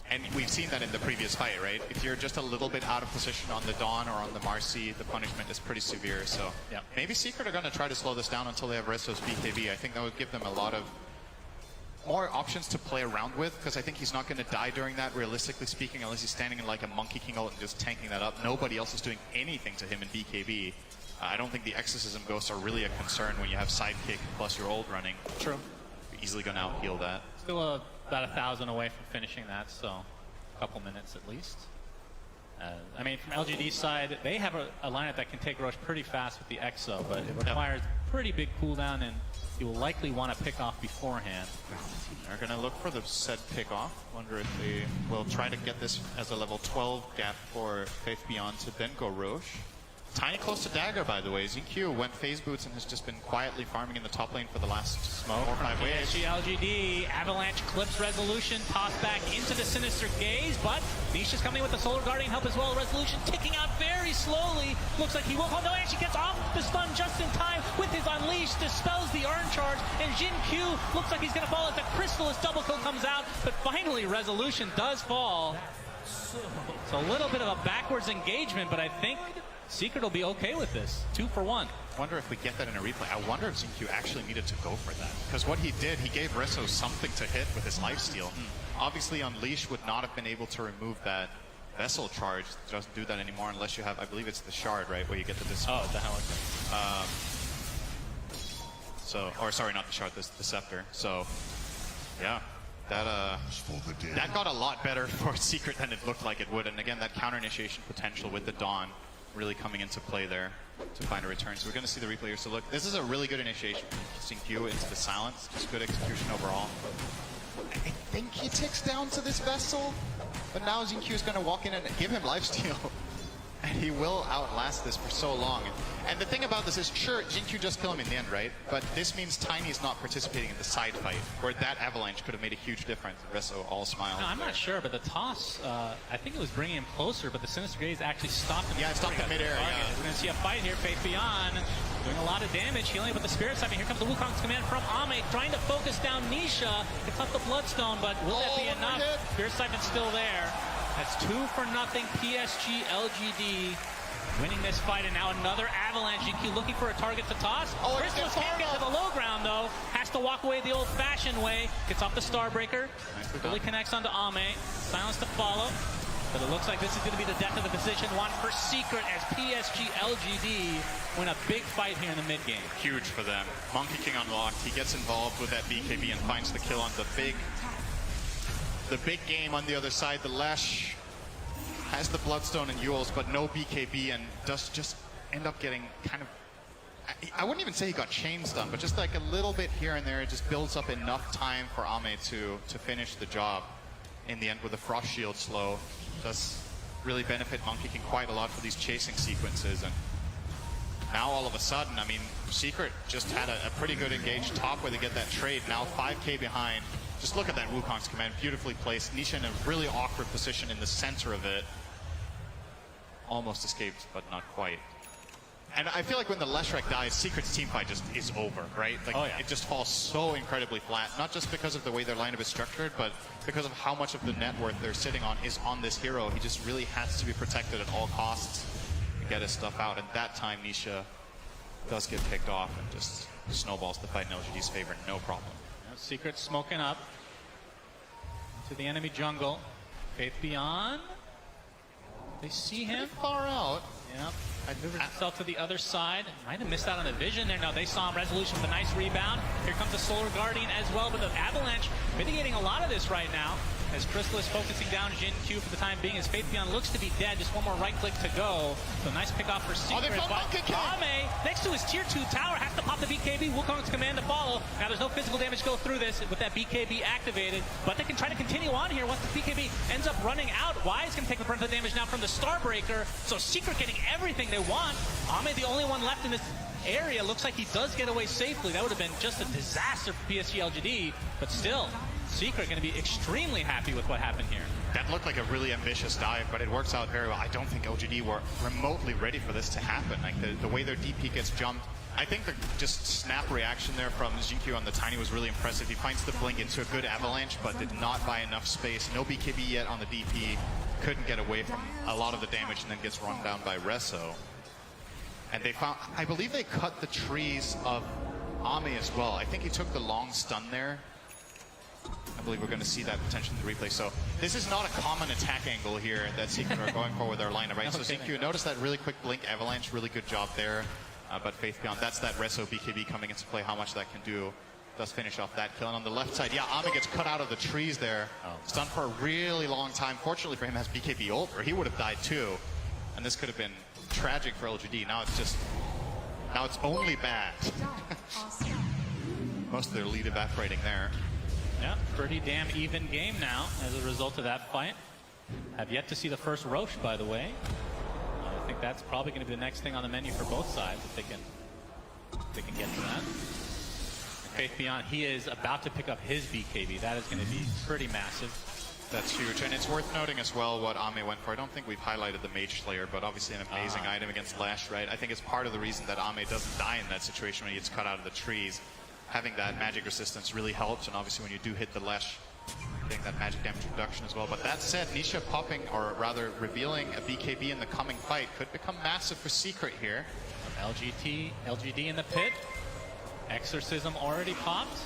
and we've seen that in the previous fight, right? If you're just a little bit out of position on the Dawn or on the Marcy, the punishment is pretty severe. So, yeah, maybe Secret are going to try to slow this down until they have Resso's BKB. I think that would give them a lot of more options to play around with, because I think he's not going to die during that, realistically speaking, unless he's standing in like a Monkey King ult and just tanking that up. Nobody else is doing anything to him in BKB. I don't think the Exorcism Ghosts are really a concern when you have Sidekick plus your ult running. True. You're easily going to out-heal that. Still about 1,000 away from finishing that, so a couple minutes at least. I mean, from LGD's side, they have a lineup that can take Roche pretty fast with the Exo, but it requires pretty big cooldown, and you will likely want to pick off beforehand. They're going to look for the set pick off. Wonder if they will try to get this as a level 12 gap for Faith Beyond to then go Roche. Tiny close to Dagger, by the way. ZQ went phase boots and has just been quietly farming in the top lane for the last 4 or 5 waves. PSG.LGD, Avalanche clips Resolution, tossed back into the Sinister Gaze, but Nisha's coming with the Solar Guardian help as well. Resolution ticking out very slowly. Looks like he will come. No, actually gets off the stun just in time with his Unleash, dispels the Urn Charge, and Jin Q looks like he's going to fall as the Crystallis double kill comes out, but finally Resolution does fall. It's a little bit of a backwards engagement, but I think Secret will be okay with this. 2 for 1. I wonder if we get that in a replay. I wonder if ZQ actually needed to go for that. Because what he did, he gave Resso something to hit with his lifesteal. Obviously, Unleash would not have been able to remove that Vessel charge. It doesn't do that anymore unless you have, I believe it's the Shard, right? Where you get the Dispel. Oh, the hell so, or sorry, not the Shard, the Scepter. So, yeah. That got a lot better for Secret than it looked like it would. And again, that counter initiation potential with the Dawn really coming into play there to find a return. So we're going to see the replay here. So look, this is a really good initiation from ZQ into the Silence. Just good execution overall. I think he ticks down to this Vessel, but now ZQ is going to walk in and give him lifesteal. And he will outlast this for so long. And the thing about this is, sure, Jin-Q just kill him in the end, right? But this means Tiny is not participating in the side fight, where that Avalanche could have made a huge difference. Resso all smiles. No, I'm not sure, but the toss, I think it was bringing him closer, but the Sinister Gaze actually stopped him. Yeah, it stopped him midair. Yeah. We're going to see a fight here. Faith Beyond doing a lot of damage, healing with the Spirit Siphon. Here comes the Wukong's command from Ame, trying to focus down Nisha. It's up the Bloodstone, but will that be enough? Spirit Siphon's still there. That's 2-0 PSG.LGD. Winning this fight, and now another Avalanche. GQ looking for a target to toss. Crystallis can't get to the low ground, though. Has to walk away the old-fashioned way. Gets off the Starbreaker. Really connects onto Ame. Silence to follow. But it looks like this is going to be the death of the position one for Secret as PSG.LGD win a big fight here in the mid-game. Huge for them. Monkey King unlocked. He gets involved with that BKB and finds the kill on the big game on the other side. The Lash has the Bloodstone and Yules, but no BKB, and does just end up getting kind of, I wouldn't even say he got chain stun, but just like a little bit here and there. It just builds up enough time for Ame to finish the job in the end with a Frost Shield slow. Does really benefit Monkey King quite a lot for these chasing sequences. And now all of a sudden, I mean, Secret just had a pretty good engaged top where they get that trade. Now 5k behind. Just look at that Wukong's command, beautifully placed. Nisha in a really awkward position in the center of it. Almost escaped, but not quite. And I feel like when the Leshrac dies, Secret's teamfight just is over, right? Like, it just falls so incredibly flat. Not just because of the way their lineup is structured, but because of how much of the net worth they're sitting on is on this hero. He just really has to be protected at all costs to get his stuff out. And that time, Nisha does get picked off and just snowballs the fight in LGD's favor, no problem. Secret smoking up to the enemy jungle. Faith Beyond. They see him far out. Yep. Maneuvers himself to the other side. Might have missed out on the vision there. No, they saw him. Resolution with a nice rebound. Here comes the Solar Guardian as well, but the Avalanche mitigating a lot of this right now. As Crystallis focusing down Jin Q for the time being, as Faith Beyond looks to be dead. Just one more right click to go. So nice pick off for Secret. Ame, next to his tier 2 tower, has to pop the BKB. Wukong's command to follow. Now there's no physical damage go through this with that BKB activated. But they can try to continue on here once the BKB ends up running out. Wise can take the brunt of the damage now from the Starbreaker. So Secret getting everything they want. Ame the only one left in this area. Looks like he does get away safely. That would have been just a disaster for PSG.LGD. But still, Secret going to be extremely happy with what happened here. That looked like a really ambitious dive, but it works out very well. I don't think LGD were remotely ready for this to happen. Like the way their DP gets jumped. I think the just snap reaction there from Jinkyu on the Tiny was really impressive. He finds the blink into a good avalanche, but did not buy enough space. No BKB yet on the DP. Couldn't get away from a lot of the damage and then gets run down by Reso. And they found, I believe they cut the trees of Ame as well. I think he took the long stun there. I believe we're going to see that potentially in the replay. So this is not a common attack angle here that Secret are going for with their lineup, right? So Jinkyu, notice that really quick blink avalanche, really good job there. But Faith Beyond, that's that Reso BKB coming into play, how much that can do. Does finish off that kill. And on the left side, yeah, Ame gets cut out of the trees there. Stunned for a really long time. Fortunately for him, has BKB ult, or he would have died too. And this could have been tragic for LGD. Now it's only bad. Most of their lead evaporating there. Yeah, pretty damn even game now as a result of that fight. Have yet to see the first Roche, by the way. I think that's probably going to be the next thing on the menu for both sides if they can get to that. Faith Beyond, he is about to pick up his BKB. That is going to be pretty massive. That's huge, and it's worth noting as well what Ame went for. I don't think we've highlighted the Mage Slayer, but obviously an amazing item against Lash, right? I think it's part of the reason that Ame doesn't die in that situation when he gets cut out of the trees. Having that magic resistance really helps, and obviously when you do hit the Lash, getting that magic damage reduction as well. But that said, Nisha popping, or rather revealing a BKB in the coming fight could become massive for Secret here. LGD in the pit. Exorcism already popped.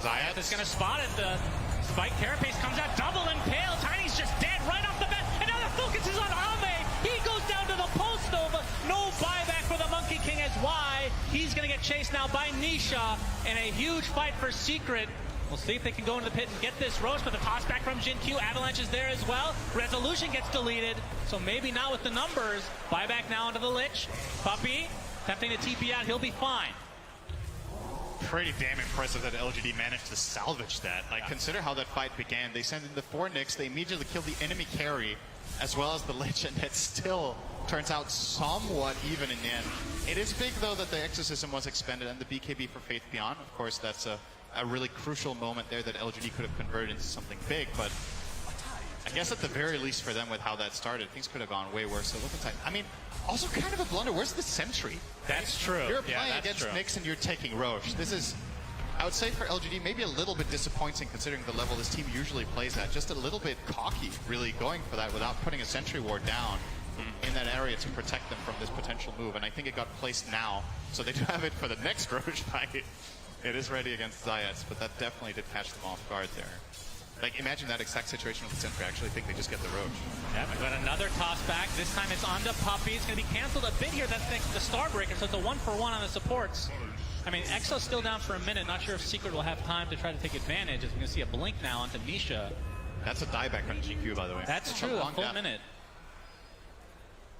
Zayat is going to spot it. The Spike Carapace comes out, double impale. Tiny's just dead right off the bat. And now the focus is on Ame. He goes down to the post though, but no buyback for the Monkey King as Y. He's going to get chased now by Nisha in a huge fight for Secret. We'll see if they can go into the pit and get this Roche, but the toss back from Jinkyu. Avalanche is there as well. Resolution gets deleted, so maybe not with the numbers. Buyback now onto the Lich. Puppey attempting to TP out. He'll be fine. Pretty damn impressive that LGD managed to salvage that. Like, consider how that fight began. They sent in the 4 Nyx, they immediately killed the enemy carry, as well as the Lich, and it still turns out somewhat even in the end. It is big, though, that the Exorcism was expended and the BKB for Faith Beyond. Of course, that's a really crucial moment there that LGD could have converted into something big, but I guess at the very least for them with how that started, things could have gone way worse. So look at I mean, also kind of a blunder. Where's the sentry? That's true. You're playing against Nyx and you're taking Roche. This is, I would say for LGD, maybe a little bit disappointing considering the level this team usually plays at. Just a little bit cocky, really going for that without putting a sentry ward down in that area to protect them from this potential move. And I think it got placed now, so they do have it for the next Roche fight. It is ready against Zayats, but that definitely did catch them off guard there. Like, imagine that exact situation with the Sentry. I actually think they just get the Roche. Yeah, we got another toss back. This time it's onto Puppey. It's going to be canceled a bit here. That's thanks to the Starbreaker, so it's a 1-for-1 on the supports. I mean, Exo's still down for a minute. Not sure if Secret will have time to try to take advantage. As we're going to see a blink now onto Nisha. That's a dieback on GQ, by the way. That's true, a full minute.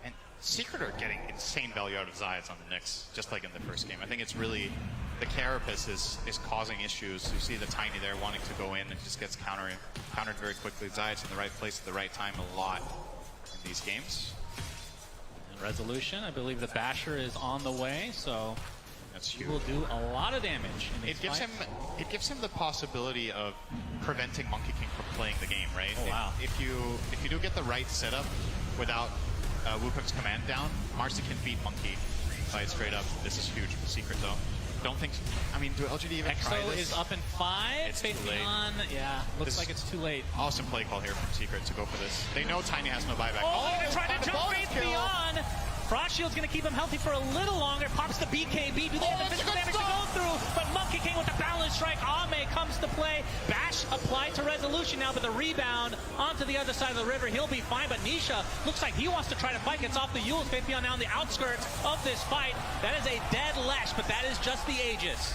And Secret are getting insane value out of Zayats on the Nyx, just like in the first game. I think it's really... The Carapace is causing issues. You see the Tiny there wanting to go in and just gets countered very quickly. Zayat's in the right place at the right time a lot in these games. And Resolution, I believe the Basher is on the way, so that's huge. He will do a lot of damage in these fights. It gives him the possibility of preventing Monkey King from playing the game, right? Oh, wow. If you do get the right setup without Wukong's command down, Marcy can beat Monkey fight straight up. This is huge for Secret though. Don't think, I mean, do LGD even try this? Exo is up in 5. It's too late. Yeah, looks like it's too late. Awesome play call here from Secret to go for this. They know Tiny has no buyback. Oh, they're going to try to jump Faith Beyond. Frost Shield's going to keep him healthy for a little longer. Pops the BKB. Do they have the physical damage to go through? But Monkey King with the balance strike. Ame comes to play. Bash applied to Resolution now, but the rebound onto the other side of the river. He'll be fine, but Nisha looks like he wants to try to fight. Gets off the Yules. Faith Beyond now on the outskirts of this fight. That is a dead Lash, but that is just the Aegis.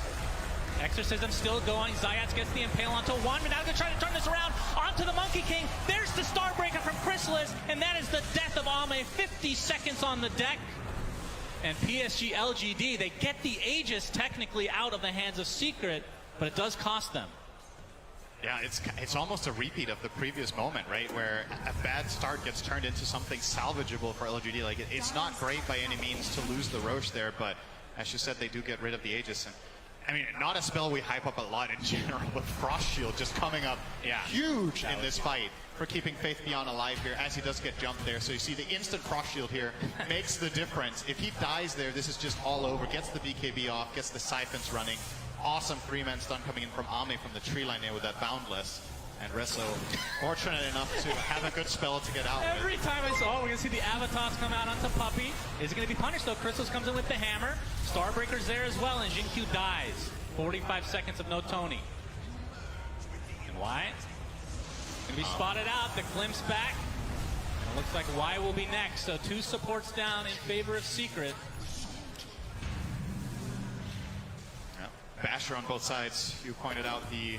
Exorcism still going. Zayats gets the impale onto one, but now they're going to try to turn this around onto the Monkey King. There's the Starbreaker from Chrysalis, and that is the death of Ame. 50 seconds on the deck. And PSG.LGD, they get the Aegis technically out of the hands of Secret, but it does cost them. Yeah, it's almost a repeat of the previous moment, right? Where a bad start gets turned into something salvageable for LGD. Like, it's not great by any means to lose the Roche there, but as you said, they do get rid of the Aegis. And I mean, not a spell we hype up a lot in general, but Frost Shield just coming up huge in this fight for keeping Faith Beyond alive here as he does get jumped there. So you see the instant Frost Shield here makes the difference. If he dies there, this is just all over. Gets the BKB off, gets the Siphons running. Awesome 3-man stun coming in from Ame from the tree line there with that Boundless. And Resso fortunate enough to have a good spell to get out Every time I saw, we're going to see the Avatars come out onto Puppey. Is it going to be punished, though? Crystals comes in with the hammer. Starbreaker's there as well, and Jinkyu dies. 45 seconds of no Tony. And why? Going to be spotted out. The glimpse back. And it looks like Y will be next. So 2 supports down in favor of Secret. Basher on both sides. You pointed out the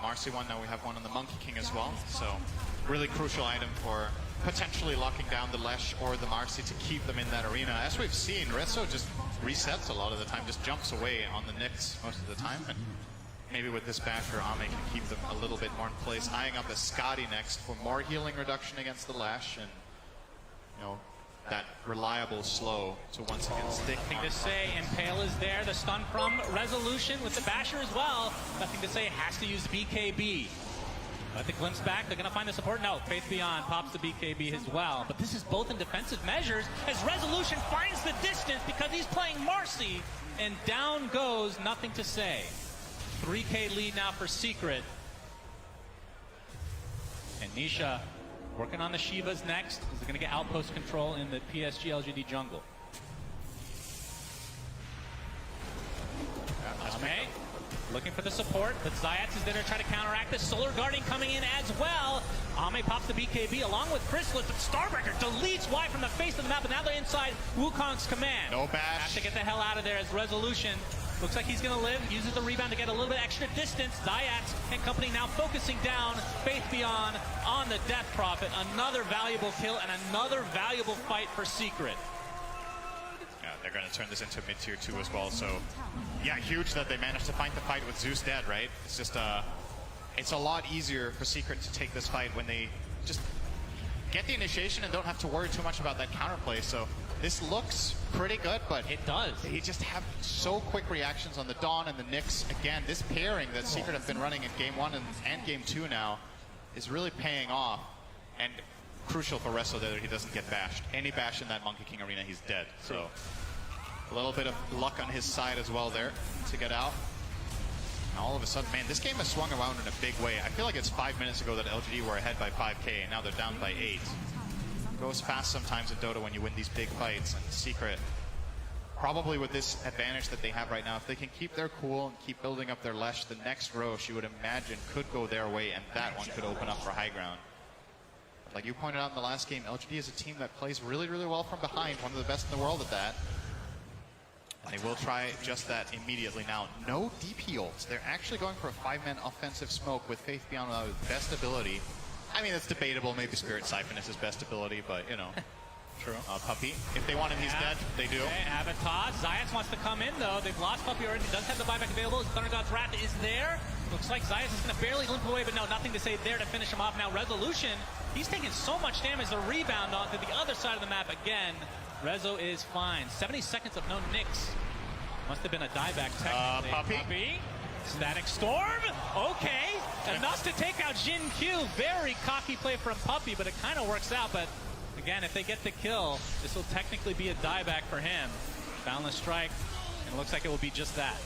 Marcy one. Now we have one on the Monkey King as well. So really crucial item for potentially locking down the Lesh or the Marcy to keep them in that arena. As we've seen, Resso just resets a lot of the time, just jumps away on the Nyx most of the time. And maybe with this Basher, Ame can keep them a little bit more in place. Eyeing up a Scotty next for more healing reduction against the Lash and, you know, that reliable slow to once again stick. Nothing to say, Impale is there, the stun from Resolution with the Basher as well. Nothing to say, has to use BKB. But the glimpse back, they're going to find the support. No, Faith Beyond pops the BKB as well. But this is both in defensive measures as Resolution finds the distance because he's playing Marcy. And down goes Nothing to Say. 3K lead now for Secret. And Nisha working on the Shivas next. Is going to get outpost control in the PSG.LGD jungle. Ame looking for the support, but Zayats is there to try to counteract this. Solar Guardian coming in as well. Ame pops the BKB along with Chrysalis, but Starbreaker deletes Y from the face of the map, and now they're inside Wukong's command. No bash. Have to get the hell out of there as Resolution. Looks like he's going to live, uses the rebound to get a little bit extra distance. Zayats and company now focusing down Faith Beyond on the Death Prophet. Another valuable kill and another valuable fight for Secret. Yeah, they're going to turn this into mid-tier 2 as well. So, yeah, huge that they managed to find the fight with Zeus dead, right? It's just, it's a lot easier for Secret to take this fight when they just get the initiation and don't have to worry too much about that counterplay. So this looks pretty good, but it does. They just have so quick reactions on the Dawn and the Nyx. Again, this pairing that Secret have been running in Game 1 and Game 2 now is really paying off. And crucial for Resso that he doesn't get bashed. Any bash in that Monkey King arena, he's dead. So a little bit of luck on his side as well there to get out. And all of a sudden, man, this game has swung around in a big way. I feel like it's 5 minutes ago that LGD were ahead by 5K, and now they're down by 8. Goes fast sometimes in Dota when you win these big fights, and Secret, probably with this advantage that they have right now, if they can keep their cool and keep building up their Lesh, the next Rosh you would imagine could go their way, and that one could open up for high ground. But like you pointed out in the last game, LGD is a team that plays really, really well from behind, one of the best in the world at that. And they will try just that immediately now. No DP ults. They're actually going for a 5-man offensive smoke with Faith Beyond with best ability. I mean, it's debatable. Maybe Spirit Siphon is his best ability, but, you know. True. Puppey. If they want him, he's dead. They do. Okay, Avatar. Zayats wants to come in, though. They've lost Puppey already. He does have the buyback available. His Thunder God's Wrath is there. Looks like Zayats is going to barely limp away, but no, Nothing to Say there to finish him off. Now, Resolution, he's taking so much damage. The rebound onto the other side of the map again. Rezo is fine. 70 seconds of no Nyx. Must have been a dieback technically. Puppey. Static Storm. Okay. Enough to take out Jin Q. Very cocky play from Puppey, but it kind of works out. But again, if they get the kill, this will technically be a dieback for him. Boundless Strike, and it looks like it will be just that.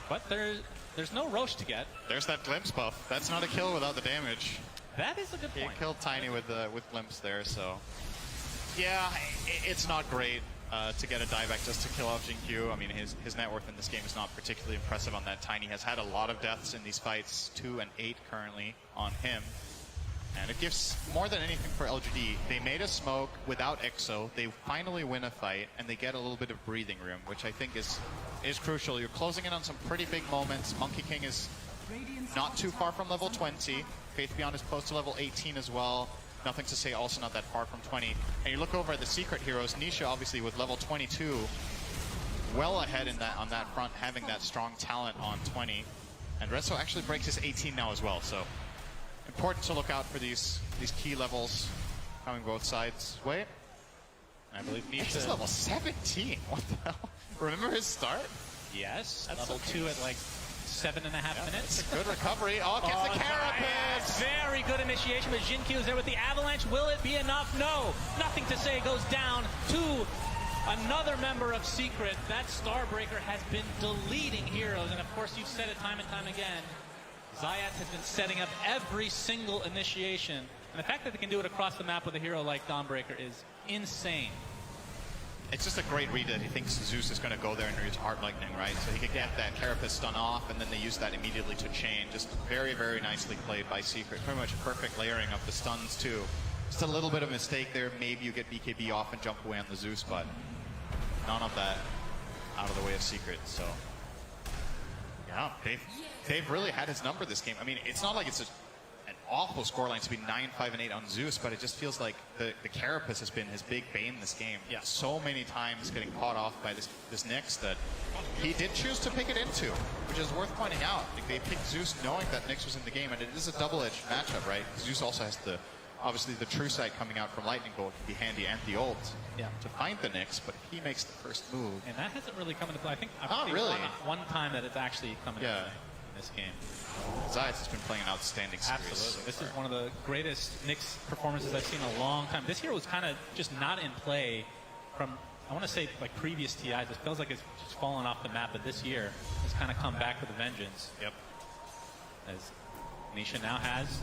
But there's no Rosh to get. There's that Glimpse buff. That's not a kill without the damage. That is a good point. He killed Tiny with Glimpse there, so yeah, it's not great. To get a dieback just to kill off Jinkyu. I mean, his net worth in this game is not particularly impressive on that. Tiny has had a lot of deaths in these fights, 2 and 8 currently on him. And it gives more than anything for LGD. They made a smoke without EXO. They finally win a fight, and they get a little bit of breathing room, which I think is crucial. You're closing in on some pretty big moments. Monkey King is not too far from level 20. Faith Beyond is close to level 18 as well. Nothing to Say also not that far from 20. And you look over at the Secret heroes, Nisha obviously with level 22, well ahead in that on that front, having that strong talent on 20. And Rezo actually breaks his 18 now as well, so important to look out for these key levels coming both sides' way. And I believe Nisha is level 17. What the hell? Remember his start? Yes, level 2 at like 7.5 minutes. It's a good recovery. Oh, gets the Carapace. Very good initiation, but Jinkyu is there with the avalanche. Will it be enough? No. Nothing to say. Goes down to another member of Secret. That Starbreaker has been deleting heroes, and of course you've said it time and time again. Zayat has been setting up every single initiation, and the fact that they can do it across the map with a hero like Dawnbreaker is insane. It's just a great read that he thinks Zeus is going to go there and use Heart Lightning, right? So he can get that Carapace stun off, and then they use that immediately to chain. Just very, very nicely played by Secret. Pretty much perfect layering of the stuns, too. Just a little bit of a mistake there. Maybe you get BKB off and jump away on the Zeus, but none of that out of the way of Secret. So, yeah, they've really had his number this game. I mean, it's not like it's an awful scoreline to be 9-5 and 8 on Zeus, but it just feels like the Carapace has been his big bane this game. Yeah. So many times getting caught off by this Nyx that he did choose to pick it into, which is worth pointing out. Like, they picked Zeus knowing that Nyx was in the game, and it is a double-edged matchup, right? Zeus also has obviously the True Sight coming out from Lightning Bolt can be handy, and the ult to find the Nyx, but he makes the first move. And that hasn't really come into play. I think Not really. one time that it's actually come into play in this game. Zayat has been playing an outstanding series. Absolutely. This is one of the greatest Nyx performances I've seen in a long time. This hero was kind of just not in play from, I want to say, like previous TIs. It feels like it's just fallen off the map, but this year it's kind of come back with a vengeance. Yep. As Nisha now has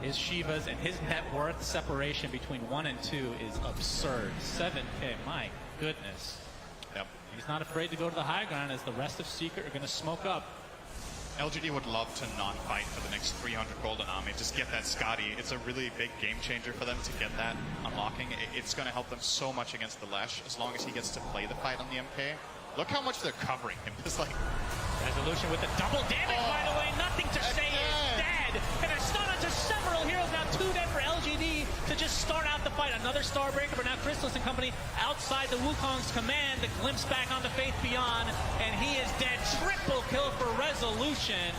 his Shivas, and his net worth separation between 1 and 2 is absurd. 7K, my goodness. Yep. He's not afraid to go to the high ground as the rest of Secret are going to smoke up. LGD would love to not fight for the next 300 golden army. Just get that Scotty. It's a really big game changer for them to get that unlocking. It's going to help them so much against the Lesh as long as he gets to play the fight on the MK. Look how much they're covering him. It's like Resolution with the double damage, by the way. Nothing to say is dead. And a stun onto several heroes. Now 2 dead for LGD to just start out the fight. Another Starbreaker, but now Crystallis and company outside the Wukong's command. The glimpse back onto Faith Beyond, and he is dead. Triple kill for Resolution.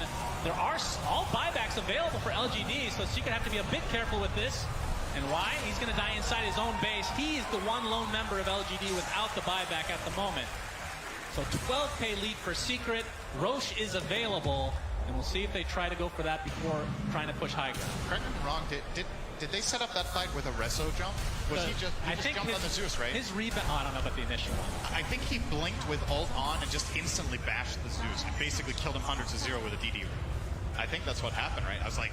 There are all buybacks available for LGD, so Secret have to be a bit careful with this. And why? He's going to die inside his own base. He's the one lone member of LGD without the buyback at the moment. So 12K lead for Secret. Roche is available, and we'll see if they try to go for that before trying to push high ground. Correct me if I'm wrong, did they set up that fight with a Rezo jump? Was he just jumped on the Zeus, right? His rebound, I don't know about the initial one. I think he blinked with ult on and just instantly bashed the Zeus and basically killed him 100 to 0 with a DD. I think that's what happened, right? I was like,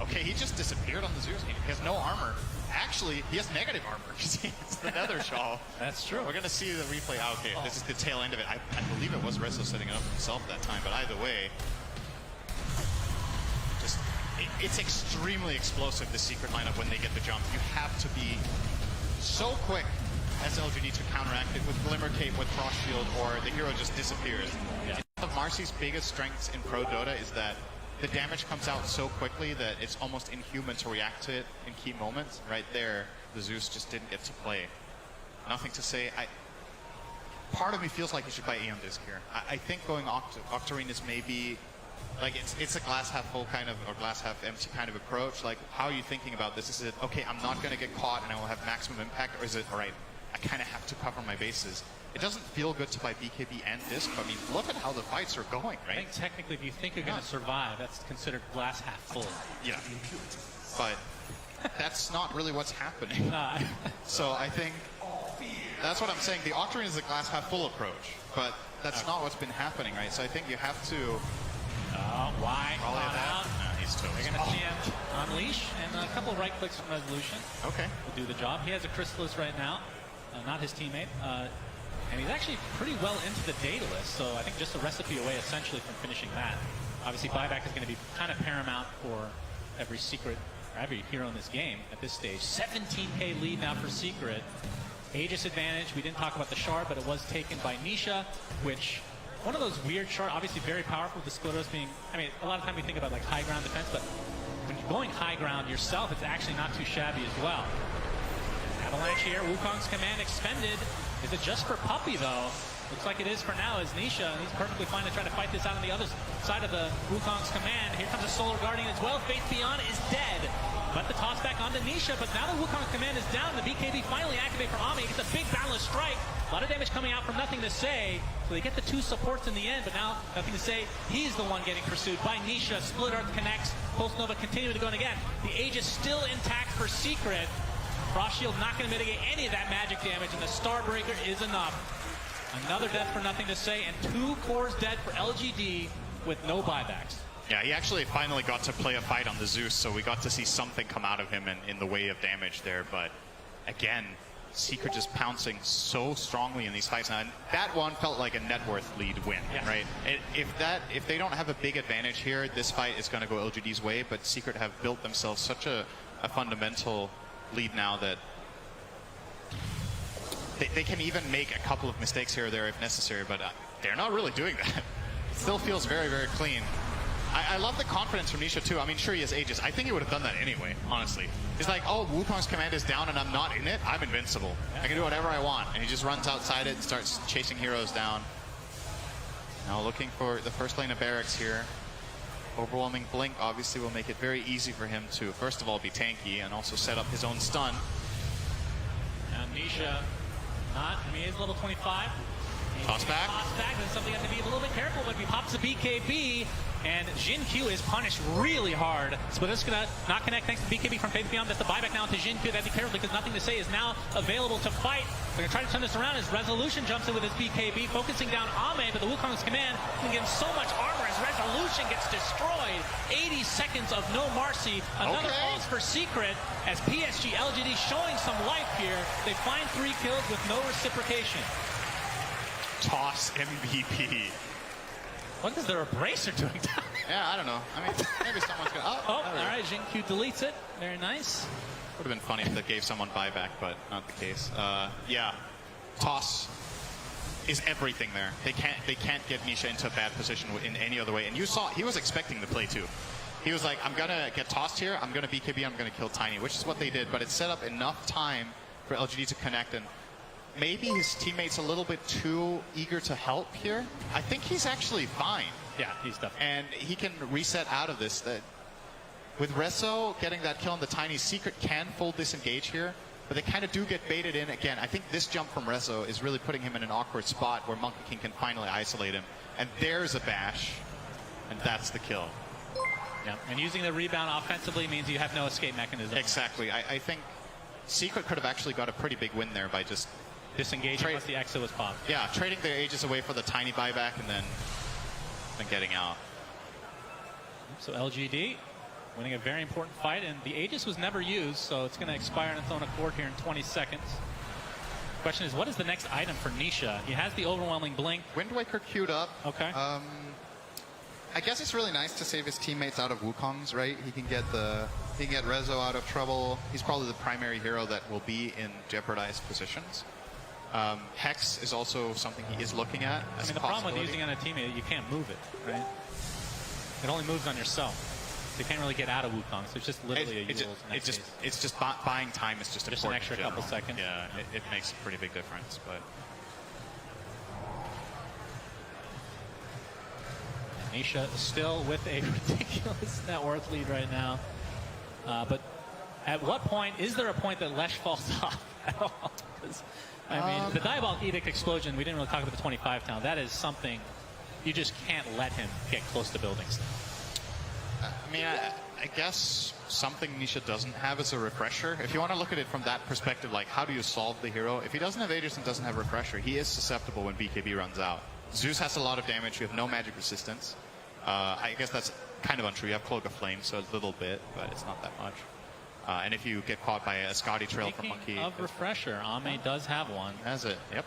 okay, he just disappeared on the Zeus. He has no armor. Actually, he has negative armor because he has the Nether Shawl. That's true. We're going to see the replay. Okay, this is the tail end of it. I believe it was Rezo setting it up himself that time, but either way, just it's extremely explosive, the Secret lineup, when they get the jump. You have to be so quick as LGD to counteract it with Glimmer Cape, with Frost Shield, or the hero just disappears. Yeah. One of Marcy's biggest strengths in Pro Dota is that the damage comes out so quickly that it's almost inhuman to react to it in key moments. Right there, the Zeus just didn't get to play. Nothing to say. Part of me feels like you should buy Aeon Disc here. I think going Octarine is maybe, like, it's a glass half full kind of, or glass half empty kind of approach. Like, how are you thinking about this? Is it, okay, I'm not going to get caught and I will have maximum impact, or is it, all right, I kind of have to cover my bases? It doesn't feel good to buy BKB and Disc, but I mean, look at how the fights are going, right? I think technically, if you think you're going to survive, that's considered glass half full. Yeah, but that's not really what's happening. So I think that's what I'm saying. The Octarine is a glass half full approach, but that's not what's been happening, right? So I think you have to. Why? Out. No, he's toast. We're going to see him unleash, and a couple right clicks from Resolution. Okay. Will do the job. He has a Crystallis right now, not his teammate. And he's actually pretty well into the data list, so I think just a recipe away essentially from finishing that. Obviously, buyback is going to be kind of paramount for every Secret, or every hero in this game at this stage. 17K lead now for Secret. Aegis advantage. We didn't talk about the shard, but it was taken by Nisha, which one of those weird shards, obviously very powerful, the Skeletos being, I mean, a lot of time we think about like high ground defense, but when you're going high ground yourself, it's actually not too shabby as well. Avalanche here, Wukong's command expended. Is it just for Puppey, though? Looks like it is for now, as Nisha, and he's perfectly fine to try to fight this out on the other side of the Wukong's command. Here comes a Solar Guardian as well. Faith Beyond is dead. But the toss back onto Nisha, but now the Wukong's command is down. The BKB finally activate for Ami. It's a big Boundless Strike. A lot of damage coming out from Nothing to Say. So they get the 2 supports in the end, but now Nothing to Say, he's the one getting pursued by Nisha. Split Earth connects. Pulse Nova continuing to go in again. The Aegis still intact for Secret. Frost Shield not going to mitigate any of that magic damage, and the Starbreaker is enough. Another death for Nothing to Say, and 2 cores dead for LGD with no buybacks. Yeah, he actually finally got to play a fight on the Zeus, so we got to see something come out of him in the way of damage there. But again, Secret just pouncing so strongly in these fights now. And that one felt like a net worth lead win, right? If they don't have a big advantage here, this fight is going to go LGD's way. But Secret have built themselves such a fundamental lead now that they can even make a couple of mistakes here or there if necessary. But they're not really doing that. It still feels very, very clean. I love the confidence from Nisha too. I mean, sure, he has Aegis. I think he would have done that anyway, honestly. He's like, oh, Wukong's command is down and I'm not in it. I'm invincible. I can do whatever I want. And he just runs outside it and starts chasing heroes down. Now looking for the first lane of barracks here. Overwhelming Blink obviously will make it very easy for him to, first of all, be tanky and also set up his own stun. And Nisha, he is level 25. Toss back. Toss back. That's something you have to be a little bit careful with. He pops a BKB, and Jin Q is punished really hard. Split is going to not connect thanks to BKB from Faith Beyond. That's the buyback now to Jin Q. They have to be careful because Nothing to Say is now available to fight. They're going to try to turn this around as Resolution jumps in with his BKB, focusing down Ame, but the Wukong's command can give him so much armor as Resolution gets destroyed. 80 seconds of no mercy. Another pulse for Secret as PSG.LGD showing some life here. They find 3 kills with no reciprocation. Toss MVP. What is their Abrasive doing down there? Yeah, I don't know. I mean, maybe someone's going to... all right, Jin Q deletes it. Very nice. Would have been funny if that gave someone buyback, but not the case. Yeah, Toss is everything there. They can't get Nisha into a bad position in any other way. And you saw, he was expecting the play too. He was like, I'm going to get tossed here, I'm going to BKB, I'm going to kill Tiny, which is what they did. But it set up enough time for LGD to connect, and maybe his teammates a little bit too eager to help here. I think he's actually fine. Yeah, he's definitely. And he can reset out of this. With Rezo getting that kill on the Tiny, Secret can full disengage here, but they kind of do get baited in again. I think this jump from Rezo is really putting him in an awkward spot where Monkey King can finally isolate him. And there's a bash, and that's the kill. Yeah, and using the rebound offensively means you have no escape mechanism. Exactly. I think Secret could have actually got a pretty big win there by just disengaging once the exit was popped. Yeah, trading their Aegis away for the Tiny buyback and then getting out. So LGD winning a very important fight, and the Aegis was never used, so it's going to expire on its own accord here in 20 seconds. Question is, what is the next item for Nisha? He has the Overwhelming Blink. Wind Waker queued up. Okay. I guess it's really nice to save his teammates out of Wukong's, right? He can get Rezo out of trouble. He's probably the primary hero that will be in jeopardized positions. Hex is also something he is looking at. I mean, the problem with using on a teammate, you can't move it, right? It only moves on yourself. So you can't really get out of Wukong. So it's just literally it's just buying time is just an extra couple seconds. Yeah, it makes a pretty big difference, but. Nisha still with a ridiculous net worth lead right now. But at what point, is there a point that Lesh falls off at all? I mean, the Diabolic Edict explosion, we didn't really talk about the 25 town. That is something you just can't let him get close to buildings. I mean, I guess something Nisha doesn't have is a refresher. If you want to look at it from that perspective, like how do you solve the hero? If he doesn't have Aegis and doesn't have refresher, he is susceptible when BKB runs out. Zeus has a lot of damage. You have no magic resistance. I guess that's kind of untrue. You have Cloak of Flame, so a little bit, but it's not that much. And if you get caught by a Scotty Trail from Monkey... of refresher, Ame does have one. Has it? Yep.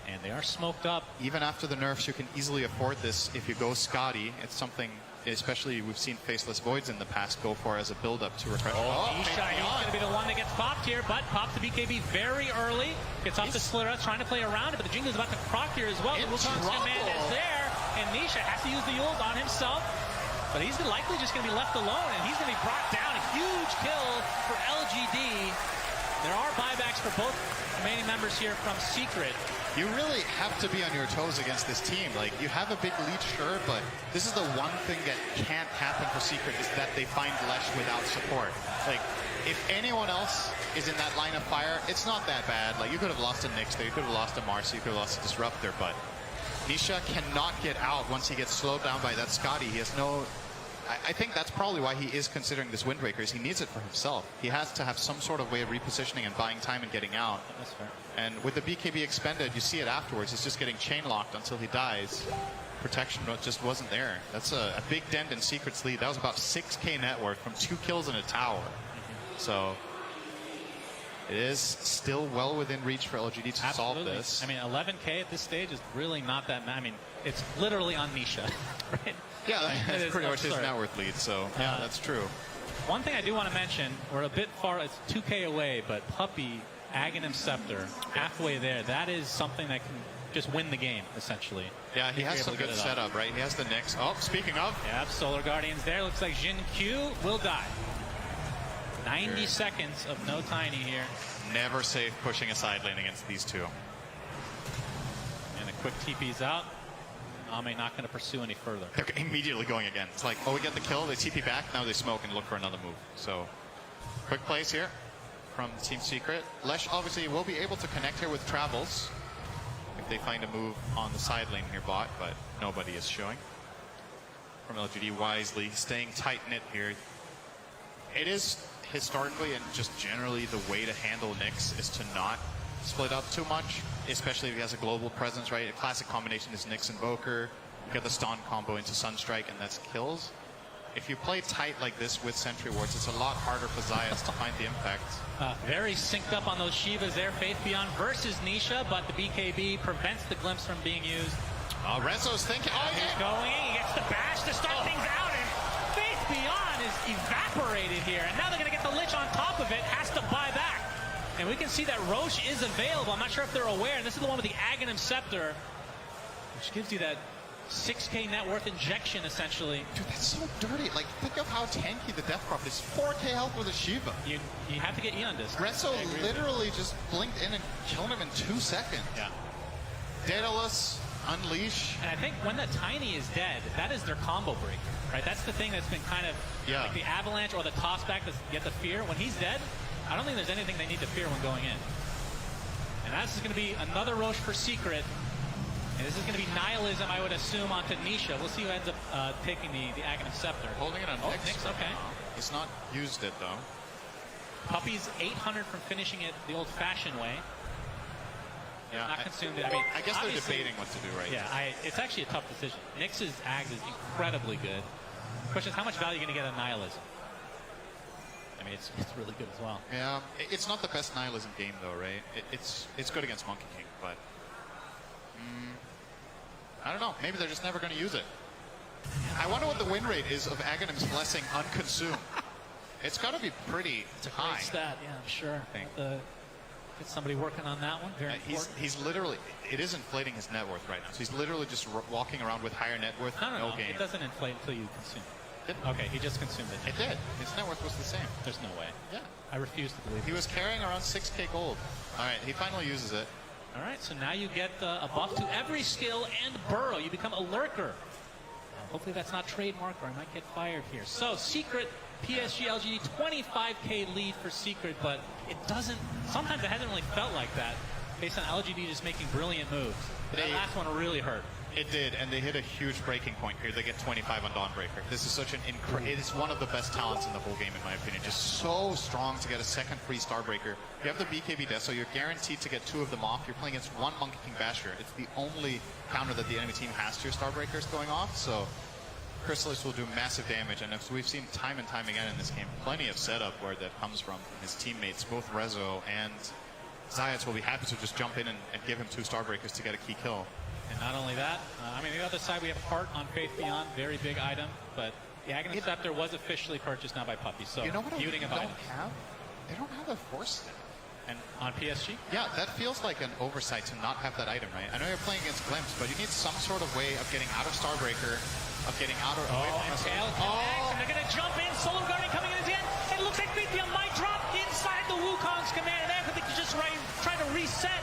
And they are smoked up. Even after the nerfs, you can easily afford this. If you go Scotty, it's something, especially we've seen Faceless Voids in the past go for as a build-up to refresh. He's going to be the one that gets popped here, but pops the BKB very early. Gets off the Slitter, trying to play around it, but the Jingu's about to proc here as well. The Wukong's command is there, and Nisha has to use the ult on himself. But he's likely just going to be left alone, and he's going to be brought down. A huge kill for LGD. There are buybacks for both remaining members here from Secret. You really have to be on your toes against this team. Like, you have a big lead, sure, but this is the one thing that can't happen for Secret is that they find Lesh without support. Like, if anyone else is in that line of fire, it's not that bad. Like, you could have lost a Nyx there, you could have lost a Marcy, you could have lost a Disruptor, but Nisha cannot get out once he gets slowed down by that Scotty. He has no... I think that's probably why he is considering this Windbreaker, is he needs it for himself. He has to have some sort of way of repositioning and buying time and getting out. That's fair. And with the BKB expended, you see it afterwards. He's just getting chain locked until he dies. Protection just wasn't there. That's a big dent in Secret's lead. That was about 6k net worth from 2 kills in a tower. So it is still well within reach for LGD to solve this. I mean, 11k at this stage is really not that. I mean, it's literally on Nisha, right? Yeah, that's pretty much his net worth lead. So yeah, that's true. One thing I do want to mention, we're a bit far. It's 2k away, but Puppey, Aghanim Scepter, halfway there. That is something that can just win the game, essentially. Yeah, he has some good setup, right? He has the Nyx. Oh, speaking of. Yeah, Solar Guardians there. Looks like Jin Q will die. 90 seconds of no Tiny here. Never safe pushing a side lane against these two. And a quick TP's out. Ame not going to pursue any further. They're immediately going again. It's like, oh, we get the kill, they TP back, now they smoke and look for another move. So, quick plays here from Team Secret. Lesh obviously will be able to connect here with Travels if they find a move on the side lane here bot, but nobody is showing. From LGD wisely, staying tight-knit here. It is historically and just generally the way to handle Nyx is to not split up too much, especially if he has a global presence, right? A classic combination is Nyx Invoker. You get the stun combo into Sunstrike, and that's kills. If you play tight like this with Sentry Wards, it's a lot harder for Zayas to find the impact. Very synced up on those Shivas there. Faith Beyond versus Nisha, but the BKB prevents the glimpse from being used. Renzo's thinking. Oh, he's going. He gets the bash to start things out, and Faith Beyond is evaporated here. And now they're going to get the Lich on top of it. Has to buy back. And we can see that Roche is available. I'm not sure if they're aware. And this is the one with the Aghanim Scepter, which gives you that 6k net worth injection, essentially. Dude, that's so dirty. Like, think of how tanky the Death Prophet is. 4k health with a Shiva. You have to get Eon Disc. Renzo literally just blinked in and killed him in 2 seconds. Yeah. Daedalus, Unleash. And I think when the Tiny is dead, that is their combo breaker, right? That's the thing that's been kind of like the Avalanche or the tossback that get the fear. When he's dead, I don't think there's anything they need to fear when going in. And this is going to be another Roche for Secret. And this is going to be Nihilism, I would assume, onto Nisha. We'll see who ends up taking the Aghanim Scepter. Holding it on Nyx, okay. He's not used it, though. Puppey's 800 from finishing it the old-fashioned way. Yeah, not consumed it. I mean, I guess they're debating what to do, right? Yeah, it's actually a tough decision. Nyx's Ags is incredibly good. The question is, how much value are you going to get on Nihilism? I mean, it's really good as well. Yeah, it's not the best Nihilism game, though, right? It's good against Monkey King, but I don't know. Maybe they're just never going to use it. I wonder what the win rate is of Aghanim's Blessing unconsumed. It's got to be pretty high. Great stat, yeah, I'm sure. Get somebody working on that one. Very important. He's literally, it is inflating his net worth right now. So he's literally just walking around with higher net worth. No, game. It doesn't inflate until you consume it. Okay, he just consumed it. It did. His net worth was the same. There's no way. Yeah. I refuse to believe it. He was carrying around 6k gold. All right, he finally uses it. All right, so now you get a buff to every skill and burrow. You become a lurker. Hopefully that's not trademarked or I might get fired here. So Secret, PSG.LGD, 25k lead for Secret, but it doesn't, sometimes it hasn't really felt like that based on LGD just making brilliant moves. But that last one really hurt. It did, and they hit a huge breaking point here. They get 25 on Dawnbreaker. This is such an it is one of the best talents in the whole game, in my opinion. Just so strong to get a second free Starbreaker. You have the BKB death, so you're guaranteed to get 2 of them off. You're playing against 1 Monkey King Basher. It's the only counter that the enemy team has to your Starbreakers going off, so Chrysalis will do massive damage, and as we've seen time and time again in this game, plenty of setup where that comes from his teammates. Both Rezo and Zayas will be happy to just jump in and give him 2 Starbreakers to get a key kill. And not only that, I mean, the other side, we have Heart on Faith Beyond, very big item, but the Aghanim Scepter was officially purchased now by Puppey, so you know what muting of items. They don't have a Force Stick. And on PSG? Yeah, that feels like an oversight to not have that item, right? I know you're playing against Glimpse, but you need some sort of way of getting out of Starbreaker, of getting out of away from us. And they're going to jump in, Solar Guardian coming in at the end. It looks like Faith Beyond might drop inside the Wukong's command, and I think he's just trying to reset.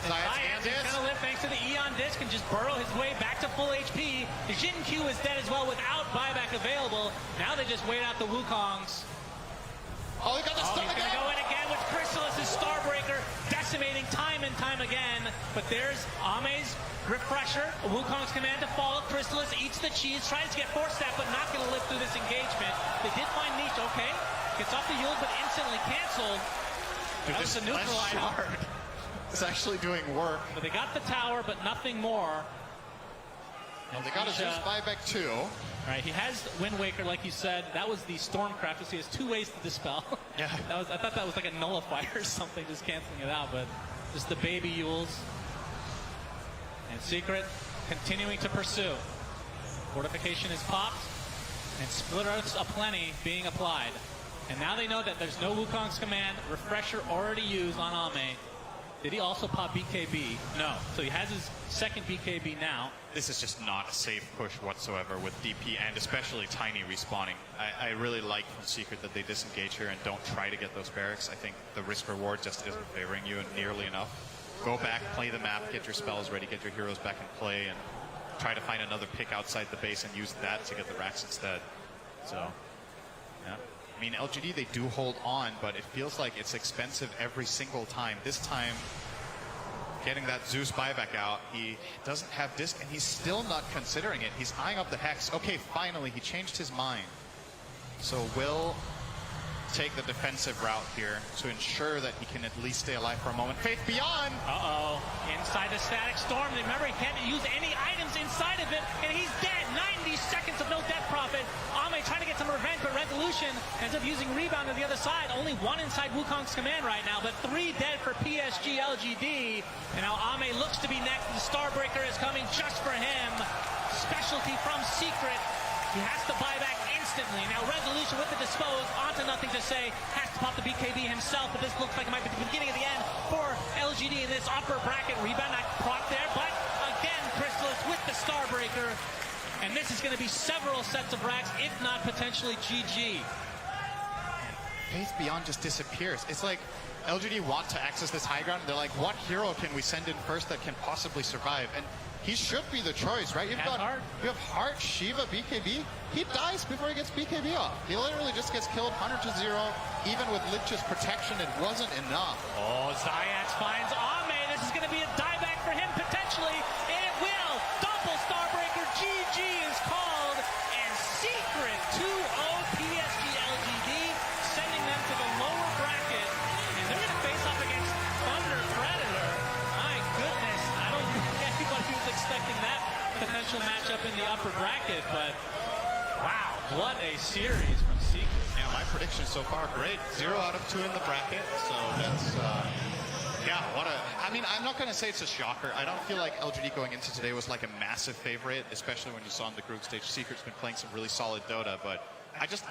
Zayas is going to live thanks to the Eon Disc and just burrow his way back to full HP. The Jin Q is dead as well without buyback available. Now they just wait out the Wukongs. Oh, he got the stun He's going to go in again with Chrysalis' Starbreaker, decimating time and time again. But there's Ame's refresher, Wukong's command to follow. Chrysalis eats the cheese, tries to get force step, but not going to live through this engagement. They did find Niche, okay. Gets off the Yule, but instantly canceled. That was the neutralizer. It's actually doing work. But they got the tower, but nothing more. Well, they got a Zeus buyback too. All right, he has Wind Waker, like you said. That was the Stormcraft, so he has 2 ways to dispel. Yeah. I thought that was like a nullifier or something, just canceling it out, but just the baby Yules. And Secret continuing to pursue. Fortification is popped, and Splitters aplenty being applied. And now they know that there's no Wukong's command. Refresher already used on Ame. Did he also pop BKB? No. So he has his second BKB now. This is just not a safe push whatsoever with DP and especially Tiny respawning. I really like from Secret that they disengage here and don't try to get those barracks. I think the risk reward just isn't favoring you nearly enough. Go back, play the map, get your spells ready, get your heroes back in play, and try to find another pick outside the base and use that to get the racks instead. So, yeah. I mean, LGD, they do hold on, but it feels like it's expensive every single time. This time, getting that Zeus buyback out, he doesn't have disc, and he's still not considering it. He's eyeing up the Hex. Okay, finally, he changed his mind. So will take the defensive route here to ensure that he can at least stay alive for a moment. Faith Beyond! Uh-oh. Inside the Static Storm. Remember, he can't use any items inside of it, and he's dead. 90 seconds of no death profit. Ame trying to get some revenge, but Resolution ends up using Rebound to the other side. Only 1 inside Wukong's command right now, but 3 dead for PSG.LGD. And now Ame looks to be next. The Starbreaker is coming just for him. Specialty from Secret. He has to buy back instantly. Now Resolution with the dispose, onto nothing to say, has to pop the BKB himself, but this looks like it might be the beginning of the end for LGD in this upper bracket. Rebound not proc there, but again, Chrysalis with the Starbreaker. And this is going to be several sets of racks, if not potentially GG. Faith Beyond just disappears. It's like LGD want to access this high ground. They're like, what hero can we send in first that can possibly survive? And he should be the choice, right? You have Heart, Shiva, BKB. He dies before he gets BKB off. He literally just gets killed 100-0. Even with Lich's protection, it wasn't enough. Oh, Zyax finds Ame. This is going to be a dieback for him potentially, and it will. Double Starbreaker. GG is called, and Secret 2-0 PSG.LGD, sending them to the lower bracket, and they're going to face off against Thunder Predator. My goodness, I don't think anybody was expecting that potential matchup in the upper bracket, but wow, what a series from Secret. Yeah, my prediction so far, great. 0 out of 2 in the bracket, so that's, yeah, what a... I mean, I'm not going to say it's a shocker. I don't feel like LGD going into today was like a massive favorite, especially when you saw on the group stage. Secret's been playing some really solid Dota, but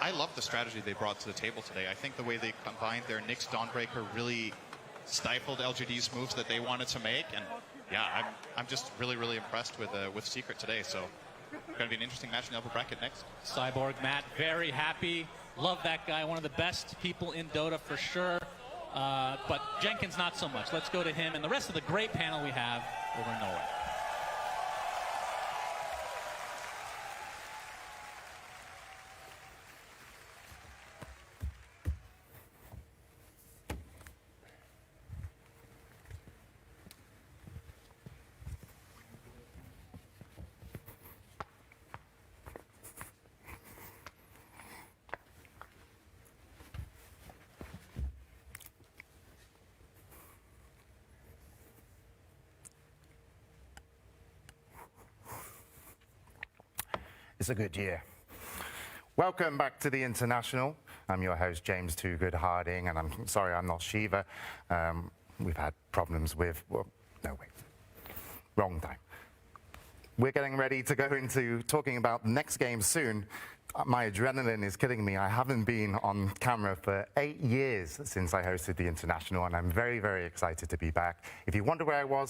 I love the strategy they brought to the table today. I think the way they combined their Nyx Dawnbreaker really stifled LGD's moves that they wanted to make, and yeah, I'm just really, really impressed with Secret today, so going to be an interesting match in the upper bracket next. Cyborg Matt, very happy. Love that guy, one of the best people in Dota for sure. But Jenkins, not so much. Let's go to him and the rest of the great panel we have over in Norway. It's a good year. Welcome back to the International. I'm your host, James Too Good Harding, and I'm sorry I'm not Shiva. We've had problems with, well, no, wait, wrong time. We're getting ready to go into talking about the next game soon. My adrenaline is killing me. I haven't been on camera for 8 years since I hosted the International, and I'm very, very excited to be back. If you wonder where I was,